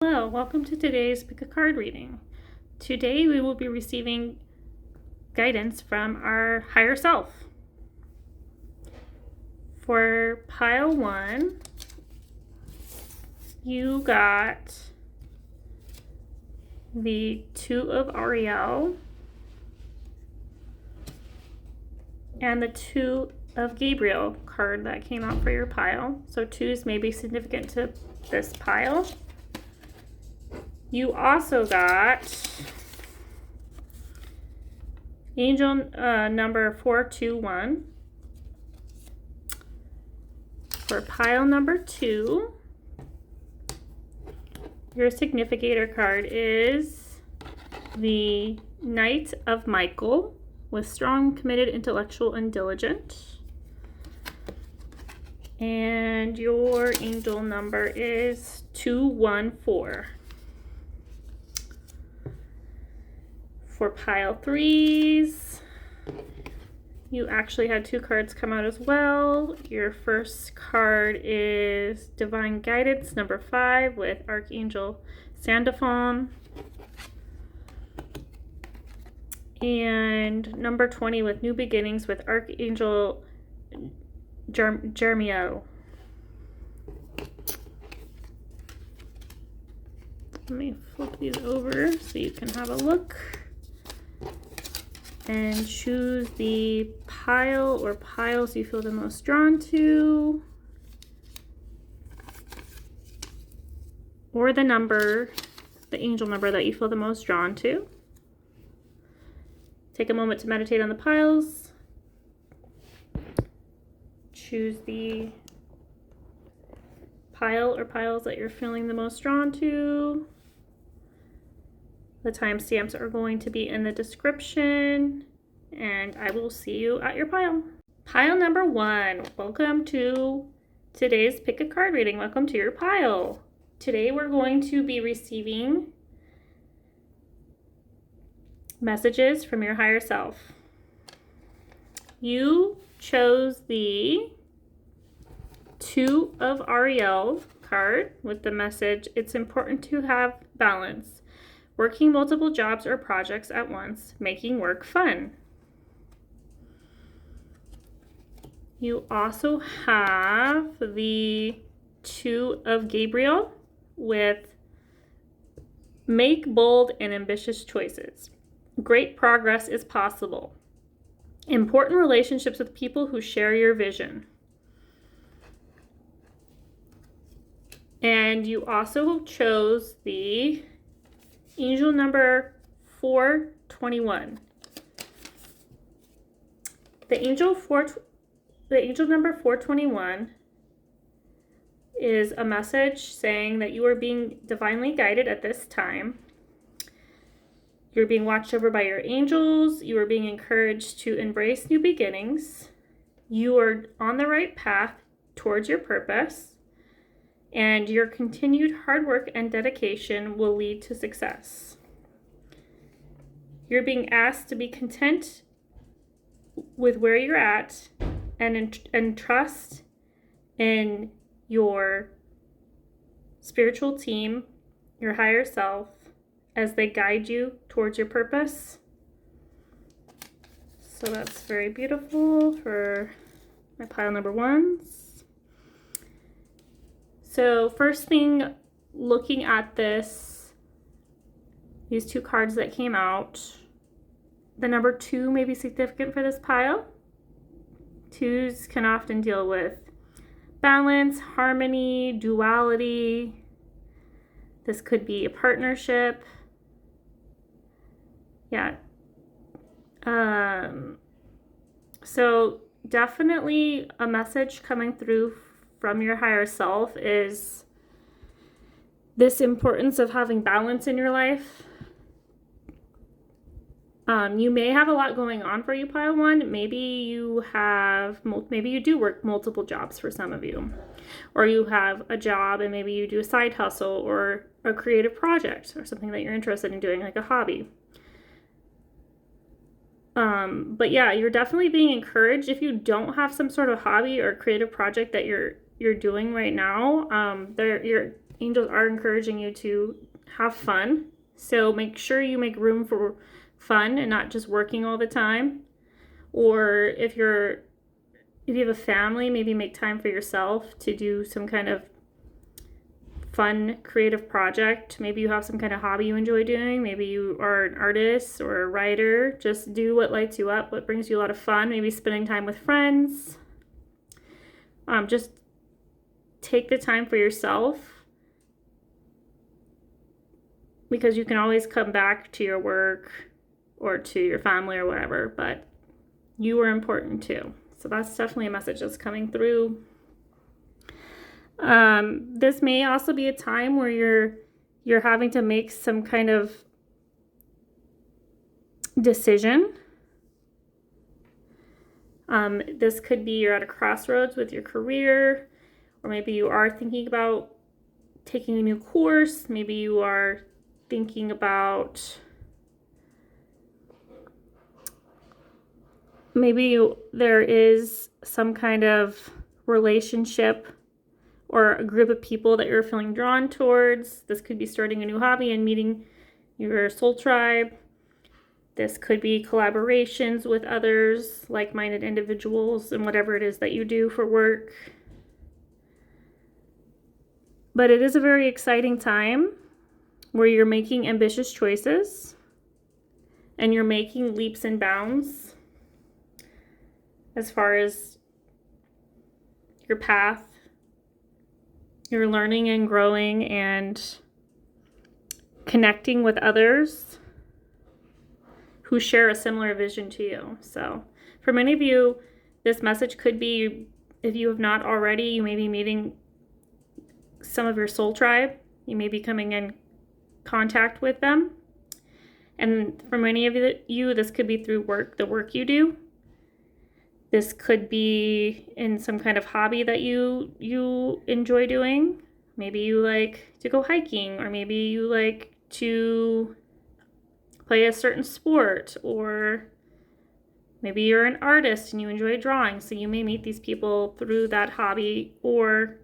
Hello, welcome to today's Pick a Card reading. Today we will be receiving guidance from our higher self. For pile 1, you got the 2 of Ariel and the 2 of Gabriel card that came out for your pile. So 2s may be significant to this pile. You also got angel number 421. For pile number 2, your significator card is the Knight of Michael with strong, committed, intellectual, and diligent. And your angel number is 214. For pile 3s, you actually had 2 cards come out as well. Your first card is Divine Guidance, number 5, with Archangel Sandalphon. And number 20 with New Beginnings with Archangel Jeremiah. Let me flip these over so you can have a look. And choose the pile or piles you feel the most drawn to, or the number, the angel number that you feel the most drawn to. Take a moment to meditate on the piles. Choose the pile or piles that you're feeling the most drawn to. The timestamps are going to be in the description, and I will see you at your pile. Pile number 1, welcome to today's Pick a Card reading. Welcome to your pile. Today we're going to be receiving messages from your higher self. You chose the 2 of Ariel card with the message, it's important to have balance. Working multiple jobs or projects at once, making work fun. You also have the 2 of Gabriel with make bold and ambitious choices. Great progress is possible. Important relationships with people who share your vision. And you also chose the angel number 421. The angel number 421 is a message saying that you are being divinely guided at this time. You're being watched over by your angels. You are being encouraged to embrace new beginnings. You are on the right path towards your purpose. And your continued hard work and dedication will lead to success. You're being asked to be content with where you're at and trust in your spiritual team, your higher self, as they guide you towards your purpose. So that's very beautiful for my pile number 1s. So first thing, looking at these 2 cards that came out, the number 2 may be significant for this pile. 2s can often deal with balance, harmony, duality. This could be a partnership. Yeah. So definitely a message coming through from your higher self is this importance of having balance in your life. You may have a lot going on for you, pile 1. Maybe you do work multiple jobs for some of you, or you have a job and maybe you do a side hustle or a creative project or something that you're interested in doing, like a hobby. But yeah, you're definitely being encouraged. If you don't have some sort of hobby or creative project that you're doing right now, angels are encouraging you to have fun. So make sure you make room for fun and not just working all the time. Or if you have a family, maybe make time for yourself to do some kind of fun creative project. Maybe you have some kind of hobby you enjoy doing. Maybe you are an artist or a writer. Just do what lights you up, what brings you a lot of fun. Maybe spending time with friends. Just take the time for yourself, because you can always come back to your work or to your family or whatever, but you are important too. So that's definitely a message that's coming through. This may also be a time where you're having to make some kind of decision. This could be you're at a crossroads with your career, or maybe you are thinking about taking a new course. Maybe you are thinking about there is some kind of relationship or a group of people that you're feeling drawn towards. This could be starting a new hobby and meeting your soul tribe. This could be collaborations with others, like-minded individuals, and whatever it is that you do for work. But it is a very exciting time where you're making ambitious choices and you're making leaps and bounds as far as your path. You're learning and growing and connecting with others who share a similar vision to you. So for many of you, this message could be, if you have not already, you may be meeting some of your soul tribe. You may be coming in contact with them. And for many of you, this could be through the work you do. This could be in some kind of hobby that you enjoy doing. Maybe you like to go hiking, or maybe you like to play a certain sport, or maybe you're an artist and you enjoy drawing. So you may meet these people through that hobby or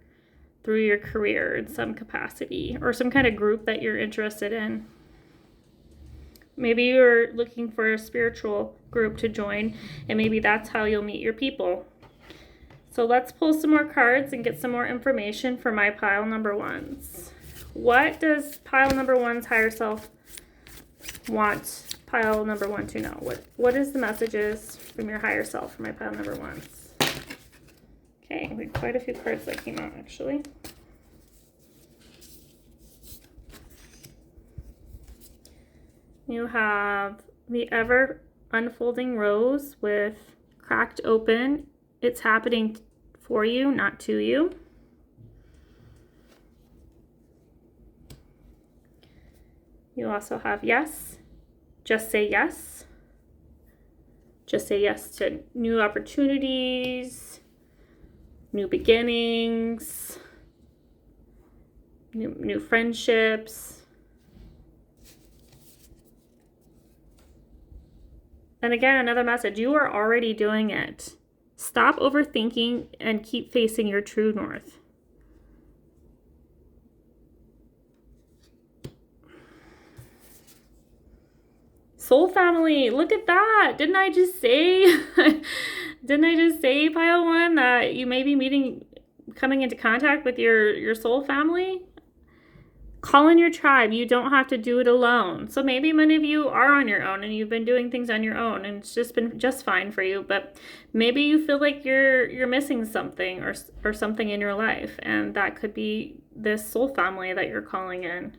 through your career in some capacity, or some kind of group that you're interested in. Maybe you're looking for a spiritual group to join, and maybe that's how you'll meet your people. So let's pull some more cards and get some more information for my pile number ones. What does pile number one's higher self want pile number one to know? What is the messages from your higher self for my pile number ones? Okay, we had quite a few cards that came out actually. You have the ever unfolding rose with cracked open. It's happening for you, not to you. You also have yes. Just say yes. Just say yes to new opportunities, new beginnings, new friendships. And again, another message, you are already doing it. Stop overthinking and keep facing your true north. Soul family, look at that. Didn't I just say, pile one, that you may be coming into contact with your soul family? Call in your tribe. You don't have to do it alone. So maybe many of you are on your own and you've been doing things on your own and it's just been just fine for you, but maybe you feel like you're missing something or something in your life, and that could be this soul family that you're calling in.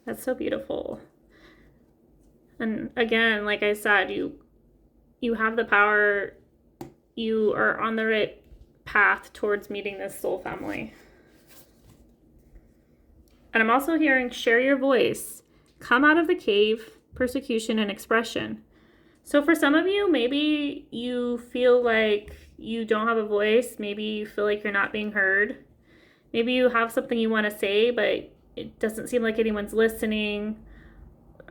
That's so beautiful. And again, like I said, you have the power. You are on the right path towards meeting this soul family. And I'm also hearing share your voice. Come out of the cave, persecution, and expression. So for some of you, maybe you feel like you don't have a voice. Maybe you feel like you're not being heard. Maybe you have something you want to say, but it doesn't seem like anyone's listening,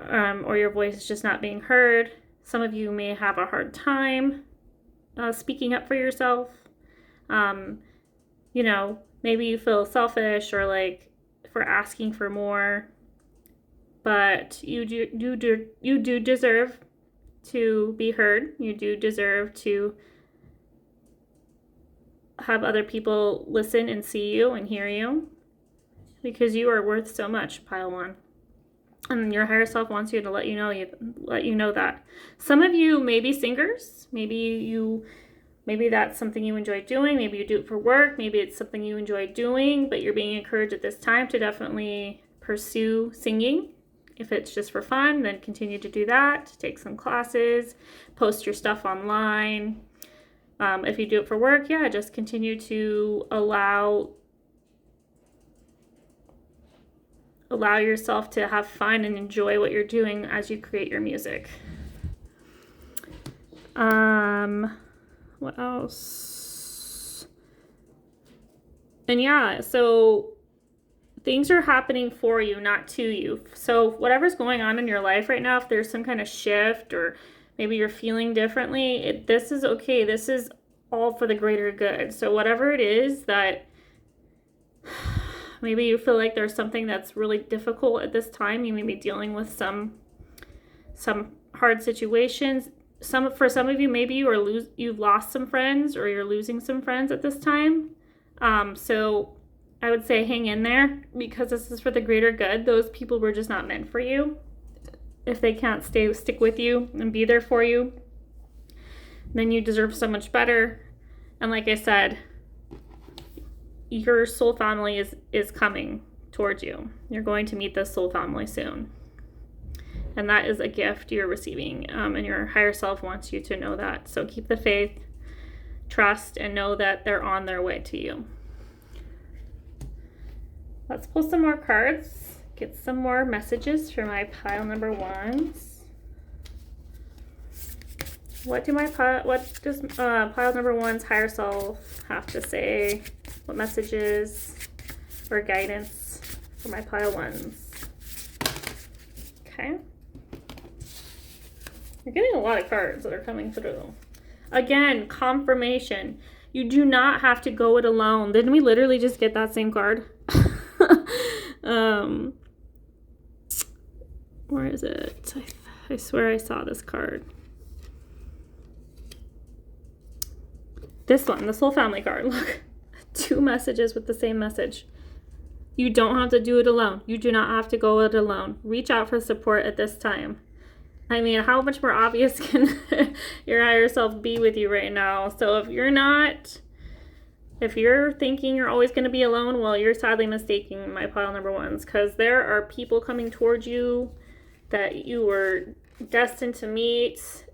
or your voice is just not being heard. Some of you may have a hard time speaking up for yourself. Maybe you feel selfish, or like for asking for more, but you do deserve to be heard. You do deserve to have other people listen and see you and hear you, because you are worth so much, pile 1. And your higher self wants you to let you know that. Some of you may be singers. Maybe that's something you enjoy doing. Maybe you do it for work. Maybe it's something you enjoy doing, but you're being encouraged at this time to definitely pursue singing. If it's just for fun, then continue to do that. Take some classes, post your stuff online. If you do it for work, just continue to allow yourself to have fun and enjoy what you're doing as you create your music. What else? And so things are happening for you, not to you. So whatever's going on in your life right now, if there's some kind of shift or maybe you're feeling differently, this is okay. This is all for the greater good. So whatever it is that maybe you feel like there's something that's really difficult at this time, you may be dealing with some hard situations. For some of you, maybe you've lost some friends, or you're losing some friends at this time. So I would say hang in there, because this is for the greater good. Those people were just not meant for you. If they can't stick with you and be there for you, then you deserve so much better. And like I said, your soul family is coming towards you. You're going to meet this soul family soon. And that is a gift you're receiving. And your higher self wants you to know that. So keep the faith, trust, and know that they're on their way to you. Let's pull some more cards. Get some more messages for my pile number 1s. What does pile number 1's higher self have to say? What messages or guidance for my pile 1s? Okay. You're getting a lot of cards that are coming through. Again, confirmation. You do not have to go it alone. Didn't we literally just get that same card? Where is it? I swear I saw this card. This one, the soul family card. Look, 2 messages with the same message. You don't have to do it alone. You do not have to go it alone. Reach out for support at this time. I mean, how much more obvious can your higher self be with you right now? So if you're thinking you're always going to be alone, well, you're sadly mistaken, my pile number 1s, because there are people coming towards you that you were destined to meet.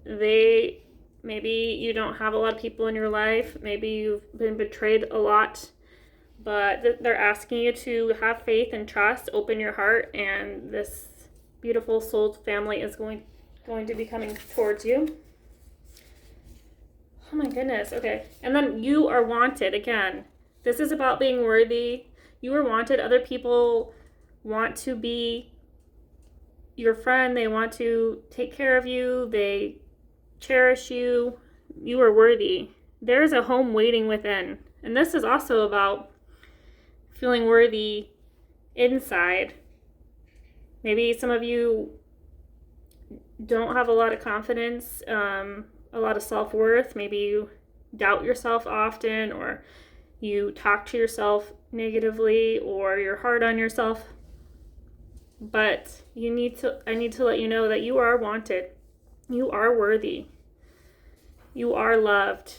Maybe you don't have a lot of people in your life. Maybe you've been betrayed a lot, but they're asking you to have faith and trust, open your heart, and this beautiful soul family is going to be coming towards you. Oh my goodness. Okay. And then you are wanted. Again, this is about being worthy. You are wanted. Other people want to be your friend. They want to take care of you. They cherish you. You are worthy. There is a home waiting within. And this is also about feeling worthy inside. Maybe some of you don't have a lot of confidence, a lot of self-worth. Maybe you doubt yourself often, or you talk to yourself negatively, or you're hard on yourself. But I need to let you know that you are wanted. You are worthy. You are loved.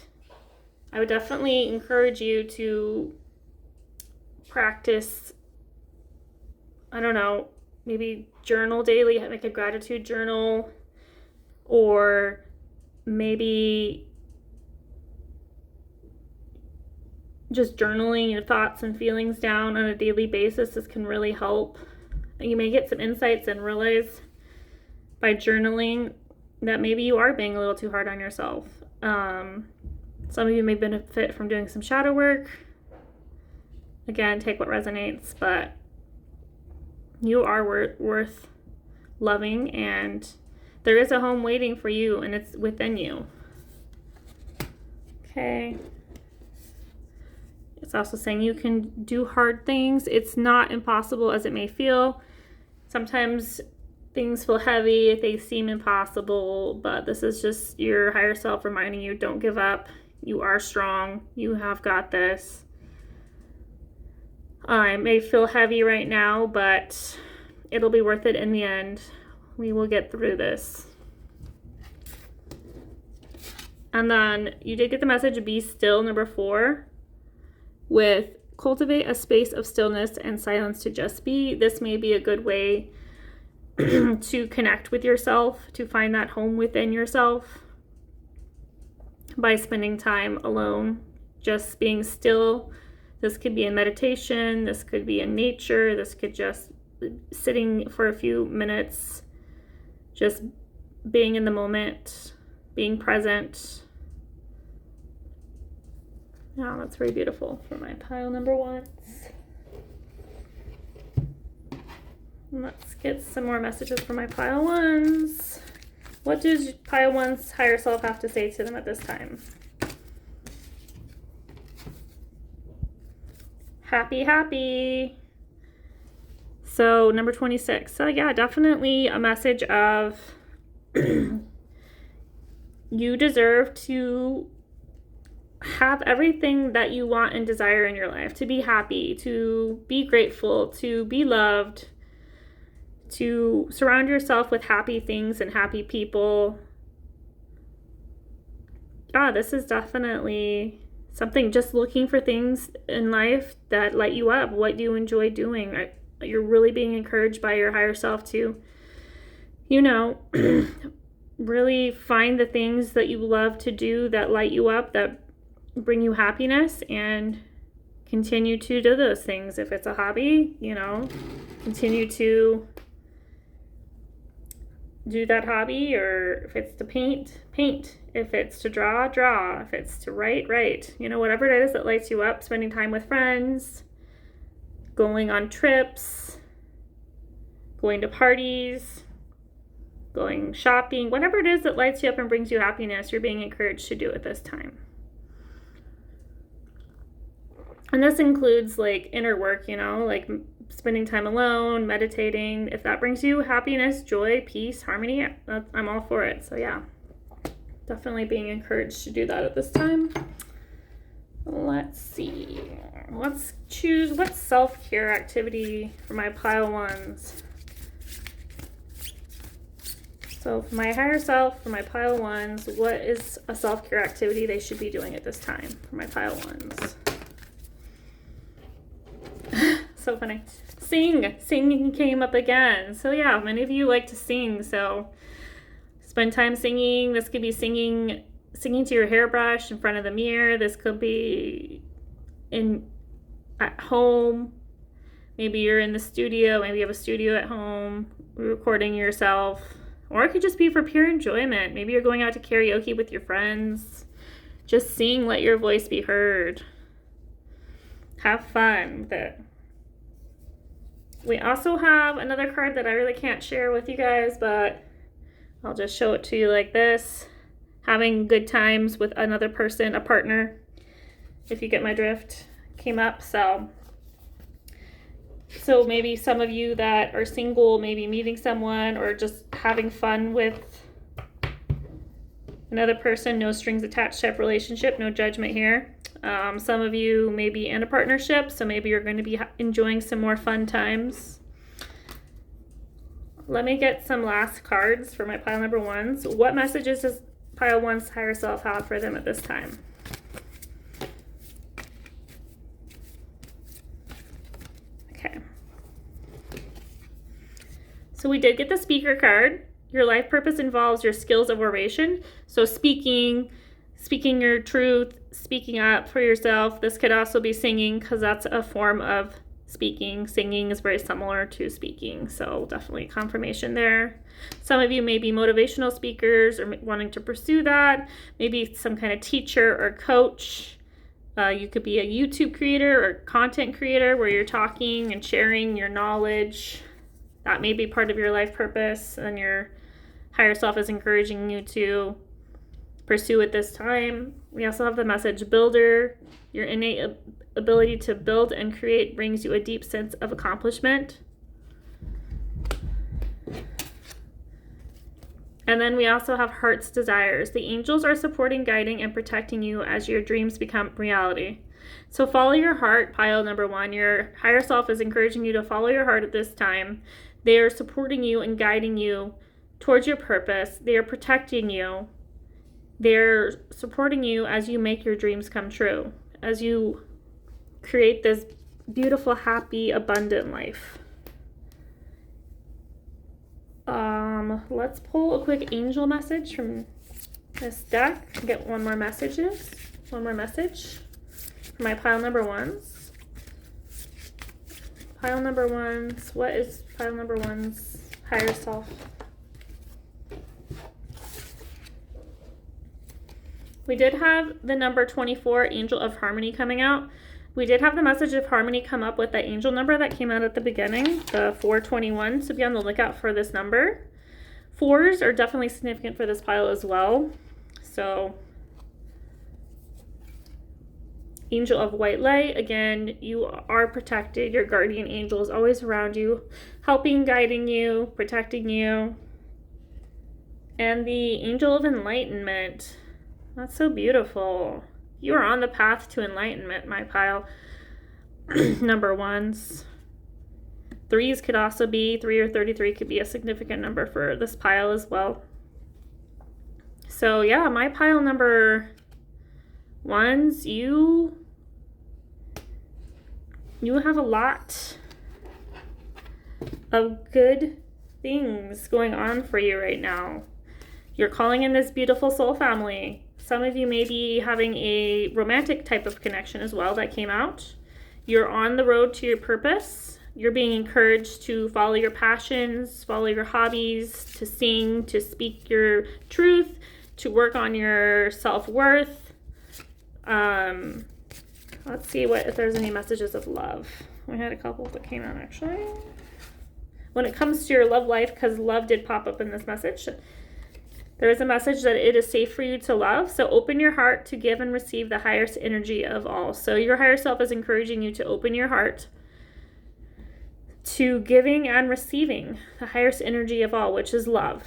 I would definitely encourage you to practice, I don't know, maybe journal daily, make a gratitude journal, or maybe just journaling your thoughts and feelings down on a daily basis. This can really help. You may get some insights and realize by journaling that maybe you are being a little too hard on yourself. Some of you may benefit from doing some shadow work. Again, take what resonates, but you are worth loving, and there is a home waiting for you, and it's within you. Okay. It's also saying you can do hard things. It's not impossible as it may feel. Sometimes things feel heavy, they seem impossible, but this is just your higher self reminding you, don't give up. You are strong. You have got this. It may feel heavy right now, but it'll be worth it in the end. We will get through this. And then you did get the message, be still, number 4, with cultivate a space of stillness and silence to just be. This may be a good way to connect with yourself, to find that home within yourself by spending time alone, just being still. This could be in meditation, this could be in nature, this could just sitting for a few minutes, just being in the moment, being present. Yeah, that's very beautiful for my pile number 1s. Let's get some more messages for my pile 1s. What does pile 1's higher self have to say to them at this time? Happy, happy. So number 26. So yeah, definitely a message of you deserve to have everything that you want and desire in your life, to be happy, to be grateful, to be loved, to surround yourself with happy things and happy people. This is definitely something, just looking for things in life that light you up. What do you enjoy doing? You're really being encouraged by your higher self to, really find the things that you love to do that light you up, that bring you happiness, and continue to do those things. If it's a hobby, continue to do that hobby, or if it's to paint, paint. If it's to draw, draw. If it's to write, write. Whatever it is that lights you up, spending time with friends, going on trips, going to parties, going shopping, whatever it is that lights you up and brings you happiness, you're being encouraged to do at this time. And this includes like inner work, like spending time alone, meditating. If that brings you happiness, joy, peace, harmony, I'm all for it. So yeah, definitely being encouraged to do that at this time. Let's see. Let's choose what self-care activity for my pile 1s. So for my higher self, for my pile 1s, what is a self-care activity they should be doing at this time for my pile 1s? So funny. Singing came up again. So yeah, many of you like to sing, so spend time singing. This could be singing to your hairbrush in front of the mirror. This could be at home. Maybe you're in the studio. Maybe you have a studio at home, recording yourself. Or it could just be for pure enjoyment. Maybe you're going out to karaoke with your friends. Just sing, let your voice be heard. Have fun with it. We also have another card that I really can't share with you guys, but I'll just show it to you like this. Having good times with another person, a partner, if you get my drift, came up. So maybe some of you that are single, maybe meeting someone or just having fun with another person, no strings attached type relationship, no judgment here. Some of you may be in a partnership, so maybe you're going to be enjoying some more fun times. Let me get some last cards for my pile number 1s. What messages does pile 1's higher self have for them at this time? Okay. So we did get the speaker card. Your life purpose involves your skills of oration. So speaking your truth, speaking up for yourself. This could also be singing, because that's a form of speaking. Singing is very similar to speaking, so definitely confirmation there. Some of you may be motivational speakers or wanting to pursue that. Maybe some kind of teacher or coach. You could be a YouTube creator or content creator where you're talking and sharing your knowledge. That may be part of your life purpose, and your higher self is encouraging you to pursue at this time. We also have the message builder, your innate ability to build and create brings you a deep sense of accomplishment. And then we also have heart's desires. The angels are supporting, guiding, and protecting you as your dreams become reality. So follow your heart, pile number 1. Your higher self is encouraging you to follow your heart at this time. They are supporting you and guiding you towards your purpose. They are protecting you. They're supporting you as you make your dreams come true, as you create this beautiful, happy, abundant life. Let's pull a quick angel message from this deck. Get one more message for my pile number 1s. Pile number 1s. What is pile number 1's higher self? We did have the number 24, Angel of Harmony, coming out. We did have the message of harmony come up with the angel number that came out at the beginning, the 421, so be on the lookout for this number. 4s are definitely significant for this pile as well. So, Angel of White Light, again, you are protected. Your guardian angel is always around you, helping, guiding you, protecting you. And the Angel of Enlightenment, that's so beautiful. You are on the path to enlightenment, my pile number 1s. 3s could also be, 3 or 33 could be a significant number for this pile as well. So yeah, my pile number 1s, you have a lot of good things going on for you right now. You're calling in this beautiful soul family. Some of you may be having a romantic type of connection as well that came out. You're on the road to your purpose. You're being encouraged to follow your passions, follow your hobbies, to sing, to speak your truth, to work on your self-worth. Let's see if there's any messages of love. We had a couple that came out actually. When it comes to your love life, because love did pop up in this message, there is a message that it is safe for you to love. So open your heart to give and receive the highest energy of all. So your higher self is encouraging you to open your heart to giving and receiving the highest energy of all, which is love.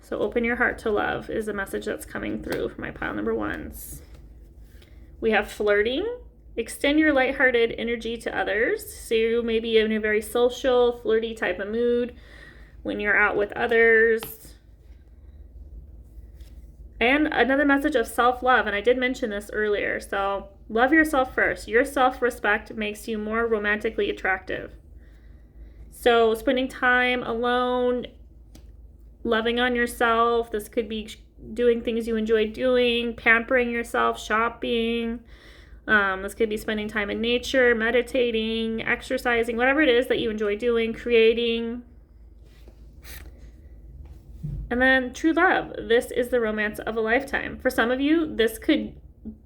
So open your heart to love is a message that's coming through for my pile number 1s. We have flirting. Extend your lighthearted energy to others. So you may be in a very social, flirty type of mood when you're out with others. And another message of self-love, and I did mention this earlier. So love yourself first. Your self-respect makes you more romantically attractive. So spending time alone, loving on yourself. This could be doing things you enjoy doing, pampering yourself, shopping. This could be spending time in nature, meditating, exercising, whatever it is that you enjoy doing, creating. And then true love. This is the romance of a lifetime. For some of you, this could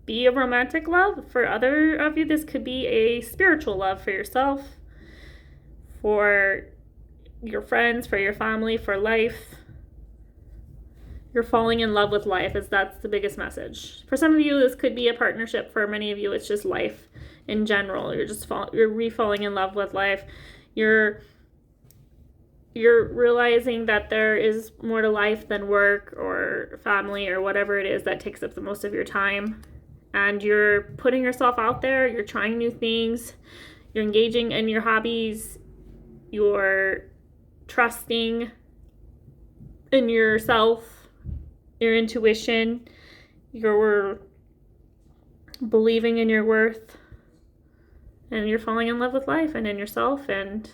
be a romantic love. For other of you, this could be a spiritual love for yourself, for your friends, for your family, for life. You're falling in love with life, as that's the biggest message. For some of you, this could be a partnership. For many of you, it's just life in general. You're re-falling in love with life. You're realizing that there is more to life than work or family or whatever it is that takes up the most of your time. And you're putting yourself out there. You're trying new things. You're engaging in your hobbies. You're trusting in yourself, your intuition. You're believing in your worth. And you're falling in love with life and in yourself. And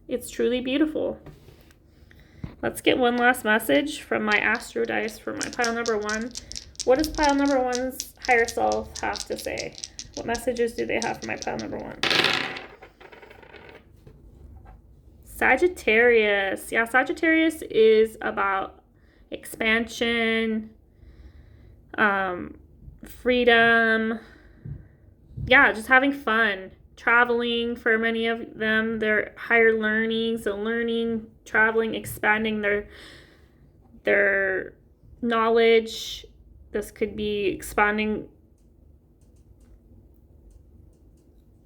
it's truly beautiful. Let's get one last message from my Astro Dice for my pile number 1. What does pile number 1's higher self have to say? What messages do they have for my pile number 1? Sagittarius. Yeah, Sagittarius is about expansion, freedom. Yeah, just having fun. Traveling for many of them, they're higher learning, so learning, traveling, expanding their knowledge. This could be expanding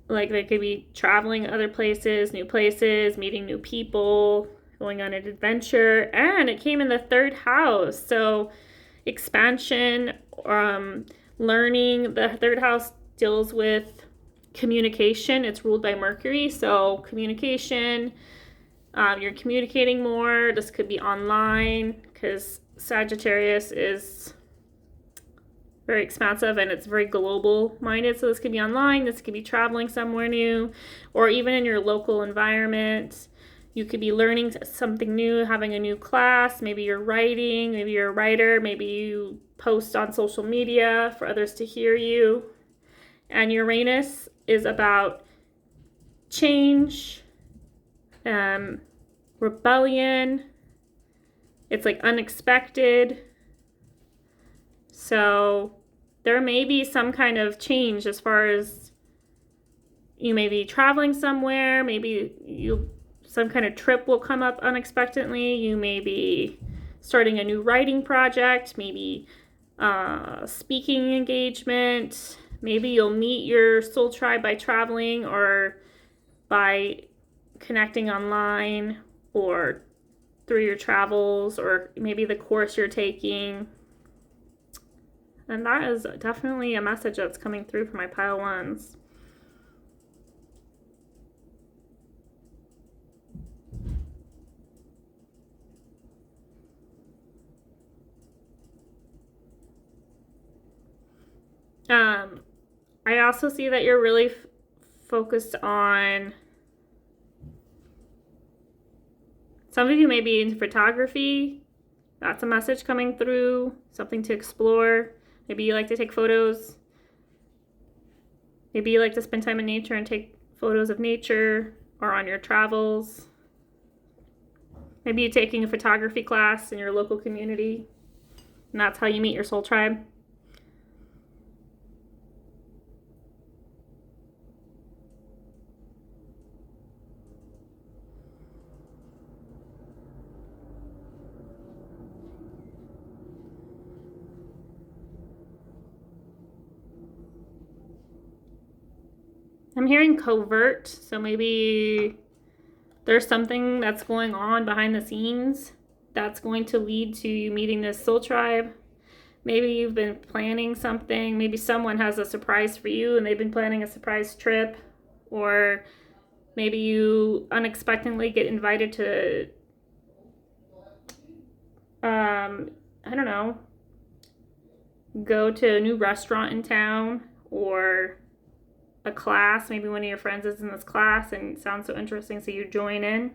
Like they could be traveling other places, new places, meeting new people, going on an adventure. And it came in the 3rd house. So expansion, learning. The 3rd house deals with communication. It's ruled by Mercury. So communication, you're communicating more. This could be online because Sagittarius is very expansive and it's very global minded. So this could be online, this could be traveling somewhere new, or even in your local environment. You could be learning something new, having a new class. Maybe you're writing, maybe you're a writer, maybe you post on social media for others to hear you. And Uranus is about change, rebellion. It's like unexpected. So there may be some kind of change as far as you may be traveling somewhere. Maybe some kind of trip will come up unexpectedly. You may be starting a new writing project, maybe speaking engagement. Maybe you'll meet your soul tribe by traveling or by connecting online or through your travels, or maybe the course you're taking. And that is definitely a message that's coming through for my pile 1s. I also see that you're really focused on, some of you may be into photography. That's a message coming through, something to explore. Maybe you like to take photos. Maybe you like to spend time in nature and take photos of nature or on your travels. Maybe you're taking a photography class in your local community, and that's how you meet your soul tribe. I'm hearing covert, so maybe there's something that's going on behind the scenes that's going to lead to you meeting this soul tribe. Maybe you've been planning something. Maybe someone has a surprise for you and they've been planning a surprise trip. Or maybe you unexpectedly get invited to, I don't know, go to a new restaurant in town or a class. Maybe one of your friends is in this class and it sounds so interesting, so you join in.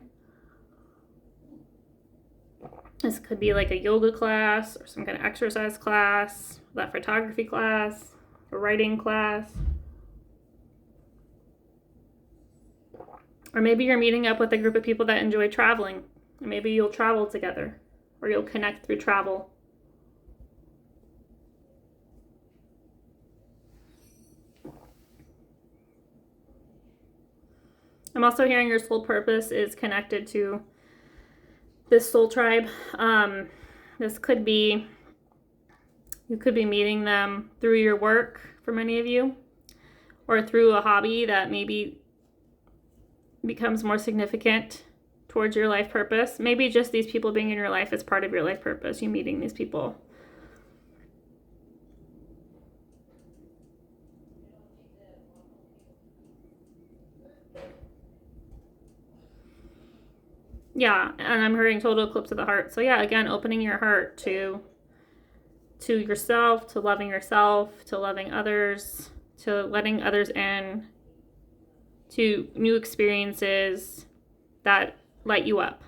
This could be like a yoga class or some kind of exercise class, that photography class, a writing class. Or maybe you're meeting up with a group of people that enjoy traveling. And maybe you'll travel together or you'll connect through travel. I'm also hearing your soul purpose is connected to this soul tribe. This could be, you could be meeting them through your work for many of you, or through a hobby that maybe becomes more significant towards your life purpose. Maybe just these people being in your life is part of your life purpose, you meeting these people. Yeah, and I'm hearing total eclipse of the heart. So yeah, again, opening your heart to yourself, to loving others, to letting others in, to new experiences that light you up.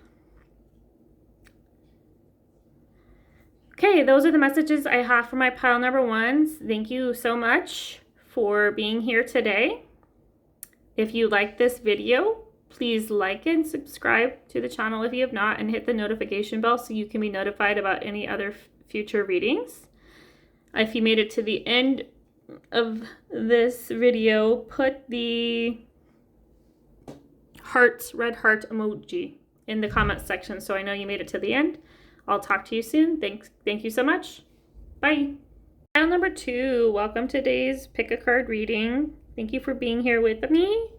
Okay, those are the messages I have for my pile number 1s. Thank you so much for being here today. If you like this video, please like and subscribe to the channel if you have not, and hit the notification bell so you can be notified about any other future readings. If you made it to the end of this video, put the red heart emoji in the comments section so I know you made it to the end. I'll talk to you soon. Thank you so much. Bye. Pile number 2, welcome to today's pick a card reading. Thank you for being here with me.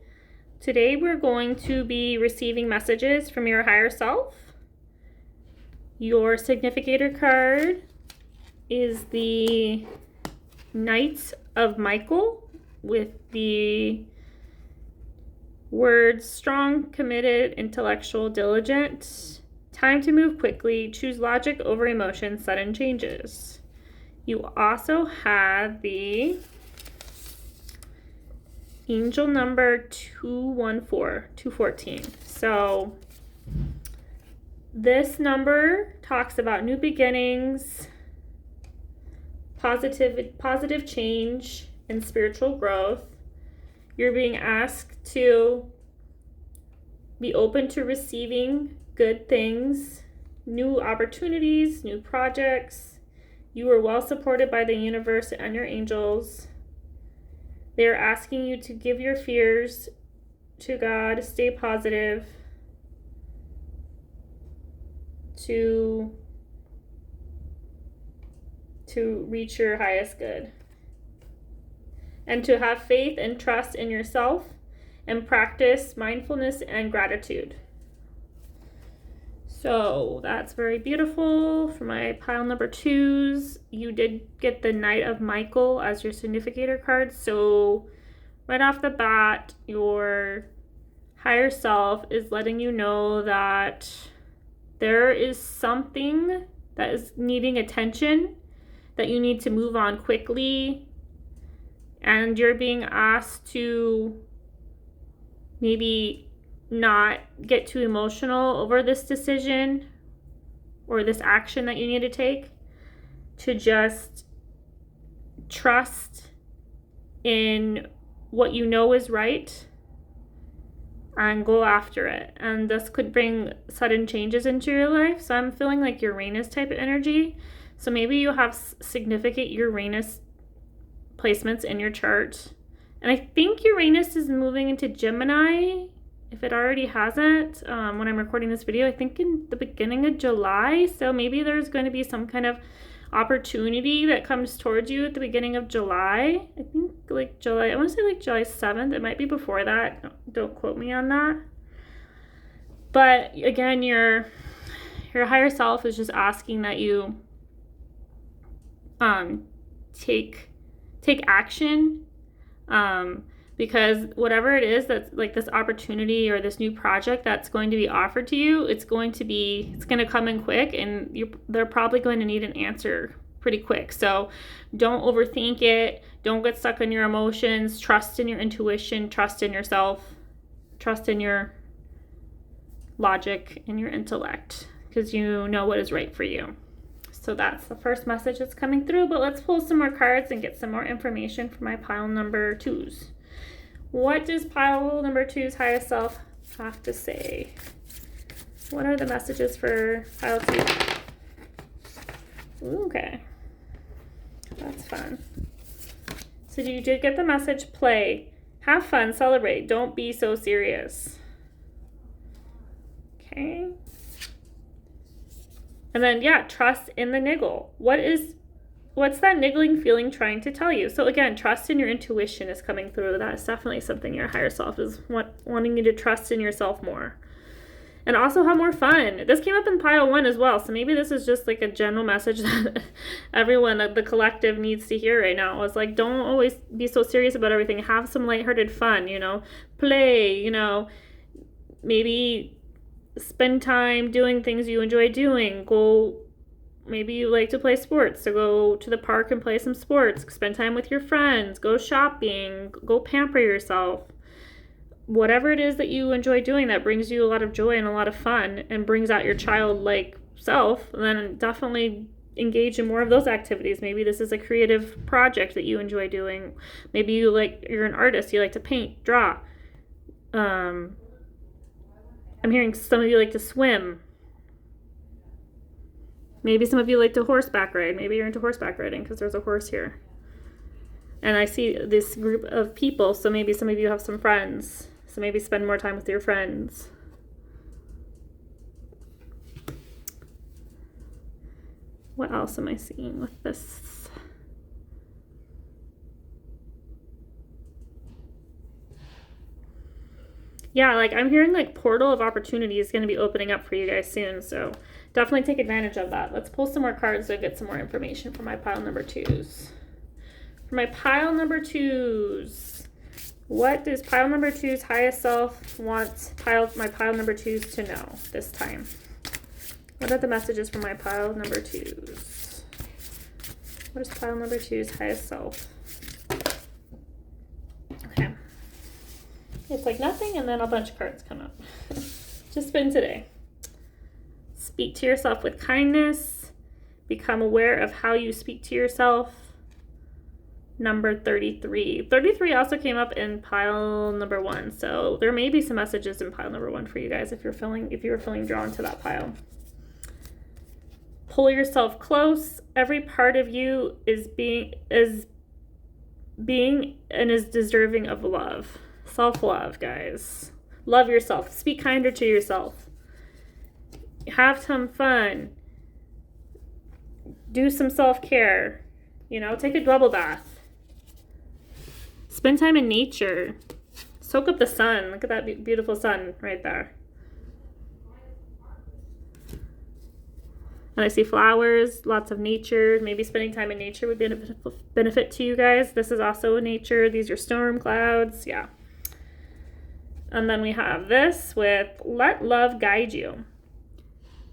Today we're going to be receiving messages from your higher self. Your significator card is the Knight of Michael with the words strong, committed, intellectual, diligent, time to move quickly, choose logic over emotion, sudden changes. You also have the angel number 214. So this number talks about new beginnings, positive change, and spiritual growth. You're being asked to be open to receiving good things, new opportunities, new projects. You are well supported by the universe and your angels. They are asking you to give your fears to God, stay positive, to reach your highest good, and to have faith and trust in yourself and practice mindfulness and gratitude. So that's very beautiful. For my pile number 2s, you did get the Knight of Michael as your significator card. So right off the bat, your higher self is letting you know that there is something that is needing attention, that you need to move on quickly, and you're being asked to maybe not get too emotional over this decision or this action that you need to take, to just trust in what you know is right and go after it. And this could bring sudden changes into your life. So I'm feeling like Uranus type of energy. So maybe you have significant Uranus placements in your chart. And I think Uranus is moving into Gemini, if it already hasn't, when I'm recording this video, I think in the beginning of July. So maybe there's going to be some kind of opportunity that comes towards you at the beginning of July. I think like July, I want to say like July 7th. It might be before that. Don't quote me on that. But again, your higher self is just asking that you take action, because whatever it is that's like this opportunity or this new project that's going to be offered to you, it's going to come in quick, and they're probably going to need an answer pretty quick. So don't overthink it. Don't get stuck in your emotions. Trust in your intuition. Trust in yourself. Trust in your logic and your intellect, because you know what is right for you. So that's the first message that's coming through, but let's pull some more cards and get some more information for my pile number 2s. What does pile number 2's highest self have to say? What are the messages for pile 2? Ooh, okay. That's fun. So you did get the message, play. Have fun, celebrate. Don't be so serious. Okay. And then, trust in the niggle. What's that niggling feeling trying to tell you? So again, trust in your intuition is coming through. That's definitely something your higher self is wanting you to trust in yourself more. And also have more fun. This came up in pile 1 as well. So maybe this is just like a general message that everyone, the collective, needs to hear right now. It's like, don't always be so serious about everything. Have some lighthearted fun, play, maybe spend time doing things you enjoy doing. Maybe you like to play sports, so go to the park and play some sports. Spend time with your friends. Go shopping. Go pamper yourself. Whatever it is that you enjoy doing that brings you a lot of joy and a lot of fun and brings out your childlike self, then definitely engage in more of those activities. Maybe this is a creative project that you enjoy doing. Maybe you're an artist. You like to paint, draw. I'm hearing some of you like to swim. Maybe some of you like to horseback ride. Maybe you're into horseback riding because there's a horse here. And I see this group of people, so maybe some of you have some friends. So maybe spend more time with your friends. What else am I seeing with this? yeah, like I'm hearing like portal of opportunity is going to be opening up for you guys soon. So definitely take advantage of that. Let's pull some more cards to get some more information for my pile number 2s. For my pile number 2s, what does pile number 2's highest self want my pile number 2's to know this time? What are the messages for my pile number 2's? What is pile number 2's highest self? Okay. It's like nothing, and then a bunch of cards come up. Just spin today. Speak to yourself with kindness. Become aware of how you speak to yourself. Number 33. 33 also came up in pile number 1, so there may be some messages in pile number 1 for you guys if you were feeling drawn to that pile. Pull yourself close. Every part of you is being and is deserving of love. Self-love, guys. Love yourself. Speak kinder to yourself. Have some fun. Do some self-care. Take a bubble bath. Spend time in nature. Soak up the sun. Look at that beautiful sun right there. And I see flowers, lots of nature. Maybe spending time in nature would be a benefit to you guys. This is also nature. These are storm clouds. Yeah. And then we have this with let love guide you.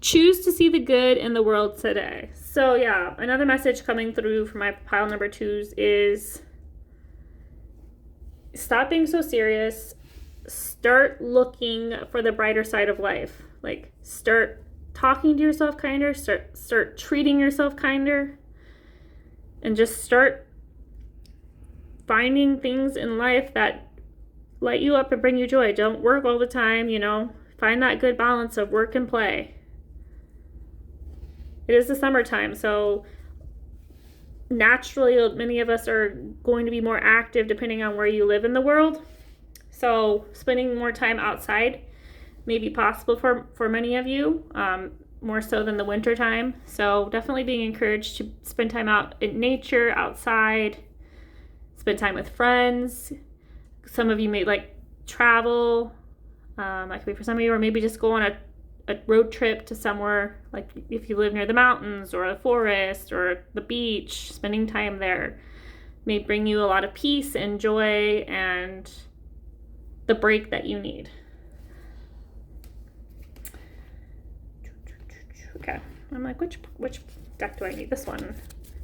Choose to see the good in the world today. So yeah, another message coming through for my pile number 2s is stop being so serious. Start looking for the brighter side of life. Like start talking to yourself kinder, start treating yourself kinder, and just start finding things in life that light you up and bring you joy. Don't work all the time, find that good balance of work and play. It is the summertime, so naturally many of us are going to be more active depending on where you live in the world. So spending more time outside may be possible for many of you, more so than the winter time. So definitely being encouraged to spend time out in nature, outside, spend time with friends. Some of you may like travel. That could be for some of you, or maybe just go on a road trip to somewhere, like if you live near the mountains or the forest or the beach. Spending time there may bring you a lot of peace and joy and the break that you need. Okay, I'm like, which deck do I need? This one.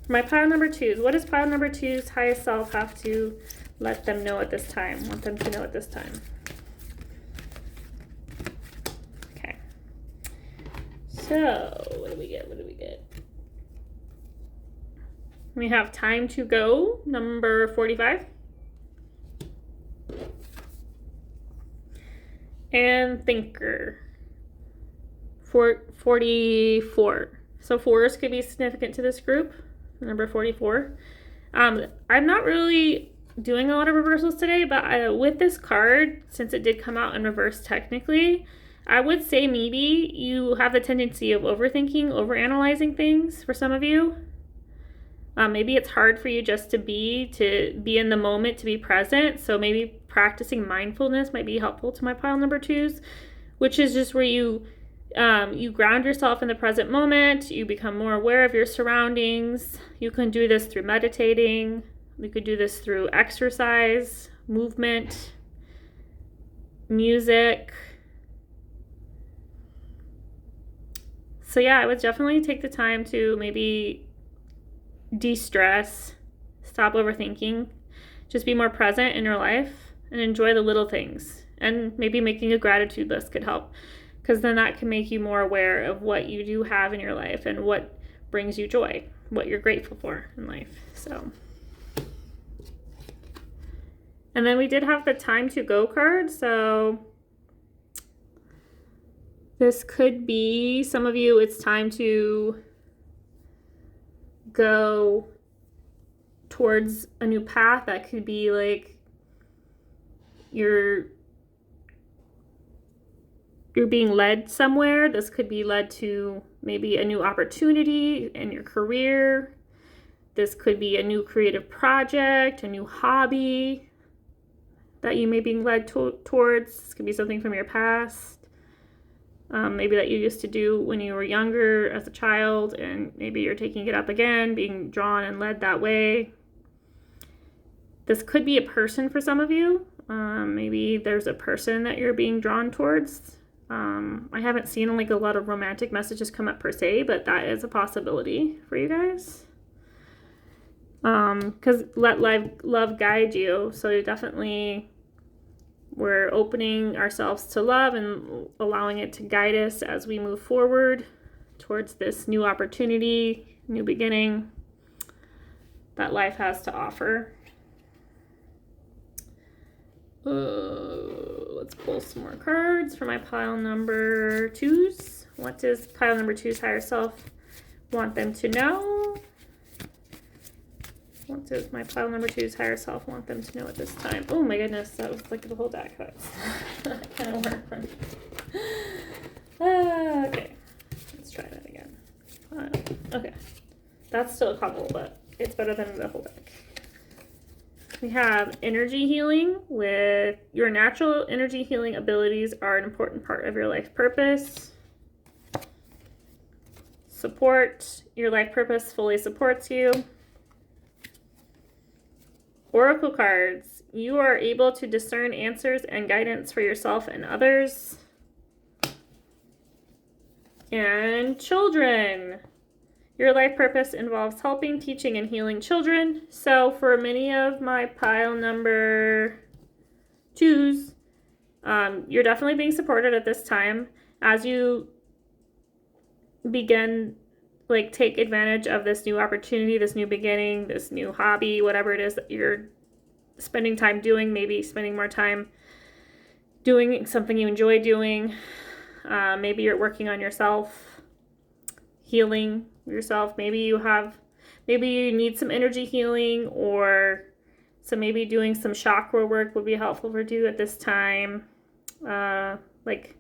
For my pile number 2s, what does pile number 2's highest self have to let them know at this time? Want them to know at this time? Okay. So, what do we get? We have time to go, number 45. And thinker. 44. So 4s could be significant to this group. Number 44. I'm not really doing a lot of reversals today, but with this card, since it did come out in reverse technically, I would say maybe you have the tendency of overthinking, overanalyzing things for some of you. Maybe it's hard for you just to be in the moment, to be present. So maybe practicing mindfulness might be helpful to my pile number 2s, which is just where you ground yourself in the present moment. You become more aware of your surroundings. You can do this through meditating. You could do this through exercise, movement, music. So yeah, I would definitely take the time to maybe de-stress, stop overthinking, just be more present in your life and enjoy the little things. And maybe making a gratitude list could help, because then that can make you more aware of what you do have in your life and what brings you joy, what you're grateful for in life. So, and then we did have the time to go card. So this could be, some of you, it's time to go towards a new path. That could be like you're being led somewhere. This could be led to maybe a new opportunity in your career. This could be a new creative project, a new hobby. that you may be led towards. This could be something from your past. Maybe that you used to do when you were younger as a child, and maybe you're taking it up again, being drawn and led that way. This could be a person for some of you. Maybe there's a person that you're being drawn towards. I haven't seen like a lot of romantic messages come up per se, but that is a possibility for you guys. Because let love guide you. So definitely we're opening ourselves to love and allowing it to guide us as we move forward towards this new opportunity, new beginning that life has to offer. Let's pull some more cards for my pile number 2s. What does pile number 2's higher self want them to know? What does my pile number 2's higher self want them to know at this time? Oh my goodness, that was like the whole deck. That kind of worked. Okay, let's try that again. Okay, that's still a couple, but it's better than the whole deck. We have energy healing. With your natural energy healing abilities are an important part of your life purpose. Support. Your life purpose fully supports you. Oracle cards. You are able to discern answers and guidance for yourself and others. And children. Your life purpose involves helping, teaching, and healing children. So for many of my pile number 2's, you're definitely being supported at this time as you begin, like, take advantage of this new opportunity, this new beginning, this new hobby, whatever it is that you're spending time doing. Maybe spending more time doing something you enjoy doing. Maybe you're working on yourself, healing yourself. Maybe you need some energy healing, or so maybe doing some chakra work would be helpful for you at this time. Like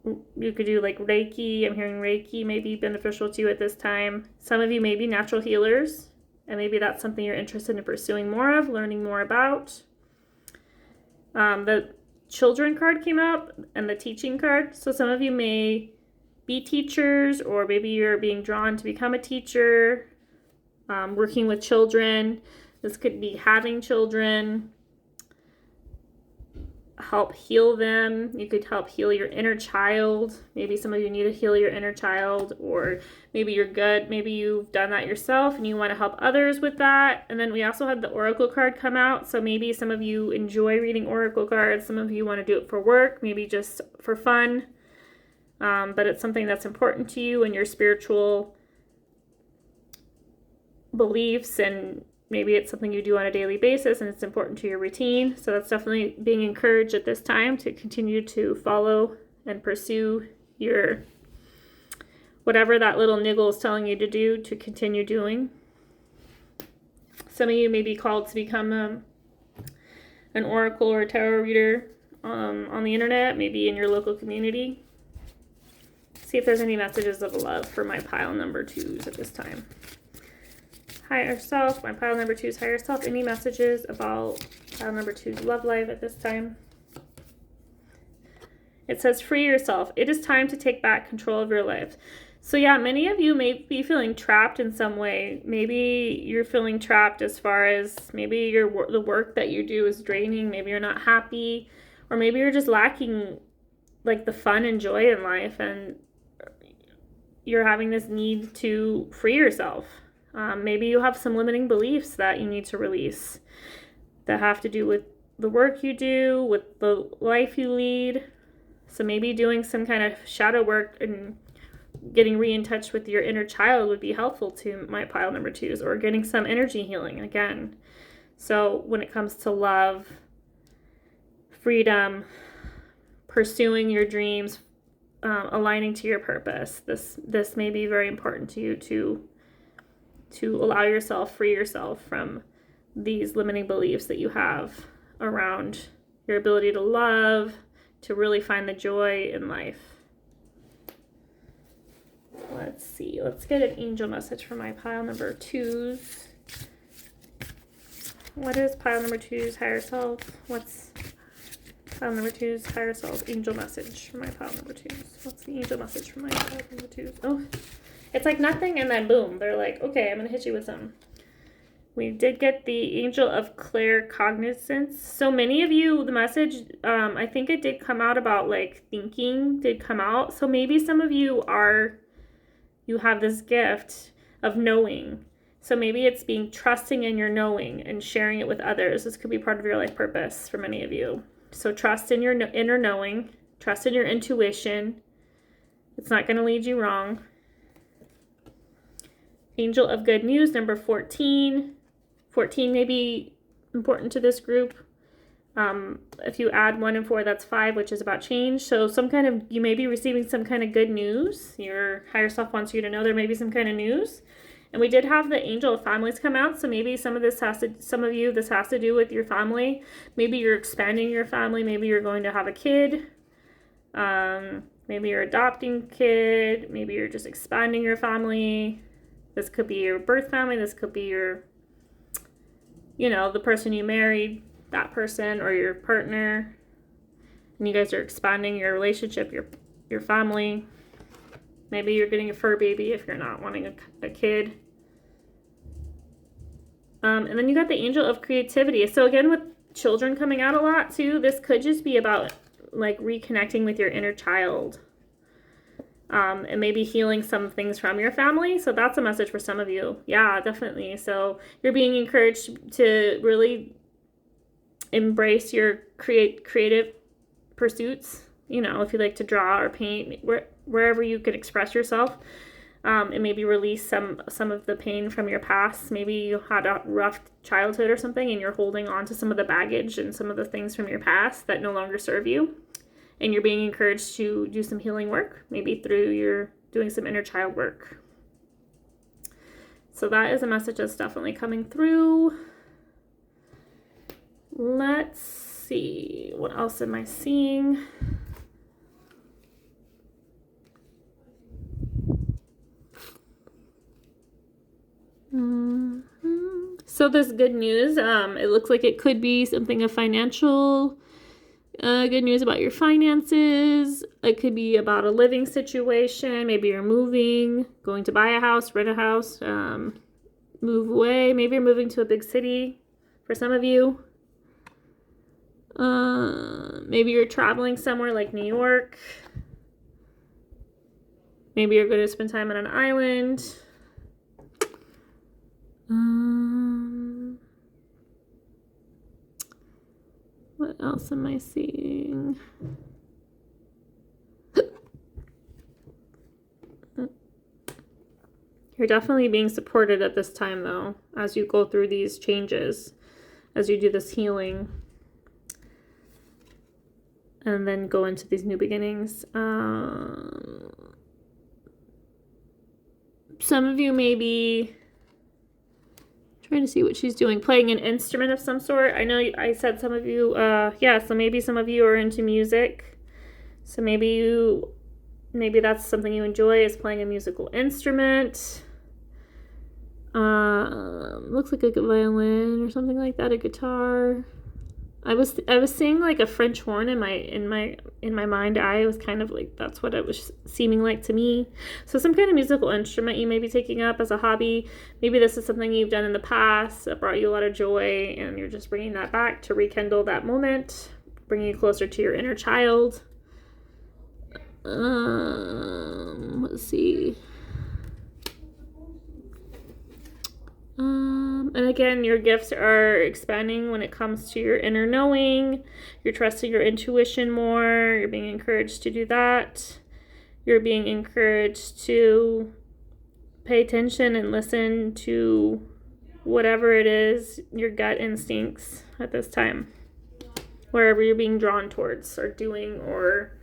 you could do like Reiki. I'm hearing Reiki may be beneficial to you at this time. Some of you may be natural healers, and maybe that's something you're interested in pursuing more of, learning more about. The children card came up and the teaching card. So some of you may be teachers, or maybe you're being drawn to become a teacher, working with children. This could be having children, help heal them. You could help heal your inner child. Maybe some of you need to heal your inner child, or maybe you're good. Maybe you've done that yourself and you want to help others with that. And then we also had the Oracle card come out. So maybe some of you enjoy reading Oracle cards. Some of you want to do it for work, maybe just for fun. But it's something that's important to you and your spiritual beliefs, and maybe it's something you do on a daily basis and it's important to your routine. So that's definitely being encouraged at this time to continue to follow and pursue your whatever that little niggle is telling you to do, to continue doing. Some of you may be called to become an oracle or a tarot reader on the internet, maybe in your local community. See if there's any messages of love for my pile number 2's at this time. Higher self, my pile number 2's higher self. Any messages about pile number 2's love life at this time? It says, free yourself. It is time to take back control of your life. So yeah, many of you may be feeling trapped in some way. Maybe you're feeling trapped as far as maybe the work that you do is draining. Maybe you're not happy, or maybe you're just lacking like the fun and joy in life, and you're having this need to free yourself. Maybe you have some limiting beliefs that you need to release that have to do with the work you do, with the life you lead. So maybe doing some kind of shadow work and getting in touch with your inner child would be helpful to my pile number 2's, or getting some energy healing again. So when it comes to love, freedom, pursuing your dreams, aligning to your purpose, this may be very important to you to allow yourself, free yourself from these limiting beliefs that you have around your ability to love, to really find the joy in life. Let's see. Let's get an angel message for my pile number 2's. What is pile number 2's higher self? What's pile number 2's higher self angel message for my pile number 2's? What's the angel message for my pile number 2's? Oh, it's like nothing and then boom. They're like, okay, I'm going to hit you with some. We did get the angel of claircognizance. So many of you, the message, I think it did come out about like thinking did come out. So maybe some of you have this gift of knowing. So maybe it's being trusting in your knowing and sharing it with others. This could be part of your life purpose for many of you. So trust in your inner knowing, trust in your intuition. It's not going to lead you wrong. Angel of good news, number 14. 14 may be important to this group. If you add 1 and 4, that's 5, which is about change. So you may be receiving some kind of good news. Your higher self wants you to know there may be some kind of news. And we did have the angel of families come out. So maybe some of you, this has to do with your family. Maybe you're expanding your family. Maybe you're going to have a kid. Maybe you're adopting a kid. Maybe you're just expanding your family. This could be your birth family. This could be your, the person you married, that person, or your partner. And you guys are expanding your relationship, your family. Maybe you're getting a fur baby if you're not wanting a kid. And then you got the angel of creativity. So again, with children coming out a lot too, this could just be about like reconnecting with your inner child. And maybe healing some things from your family. So that's a message for some of you. Yeah, definitely. So you're being encouraged to really embrace your creative pursuits. If you like to draw or paint, wherever you can express yourself, and maybe release some of the pain from your past. Maybe you had a rough childhood or something, and you're holding on to some of the baggage and some of the things from your past that no longer serve you. And you're being encouraged to do some healing work, maybe through your doing some inner child work. So that is a message that's definitely coming through. Let's see, what else am I seeing? So this good news, it looks like it could be something of financial good news about your finances. It could be about a living situation. Maybe you're moving, going to buy a house, rent a house, move away. Maybe you're moving to a big city for some of you. Maybe you're traveling somewhere like New York. Maybe you're going to spend time on an island. What else am I seeing? You're definitely being supported at this time, though, as you go through these changes, as you do this healing, and then go into these new beginnings. Some of you may be trying to see what she's doing, playing an instrument of some sort. I know I said some of you, so maybe some of you are into music. So maybe that's something you enjoy, is playing a musical instrument. Looks like a violin or something like that, a guitar. I was seeing like a French horn in my mind eye. It was kind of like, that's what it was seeming like to me. So some kind of musical instrument you may be taking up as a hobby. Maybe this is something you've done in the past that brought you a lot of joy, and you're just bringing that back to rekindle that moment, bringing you closer to your inner child. Let's see. And again, your gifts are expanding when it comes to your inner knowing. You're trusting your intuition more. You're being encouraged to do that. You're being encouraged to pay attention and listen to whatever it is, your gut instincts at this time. Wherever you're being drawn towards, or doing, or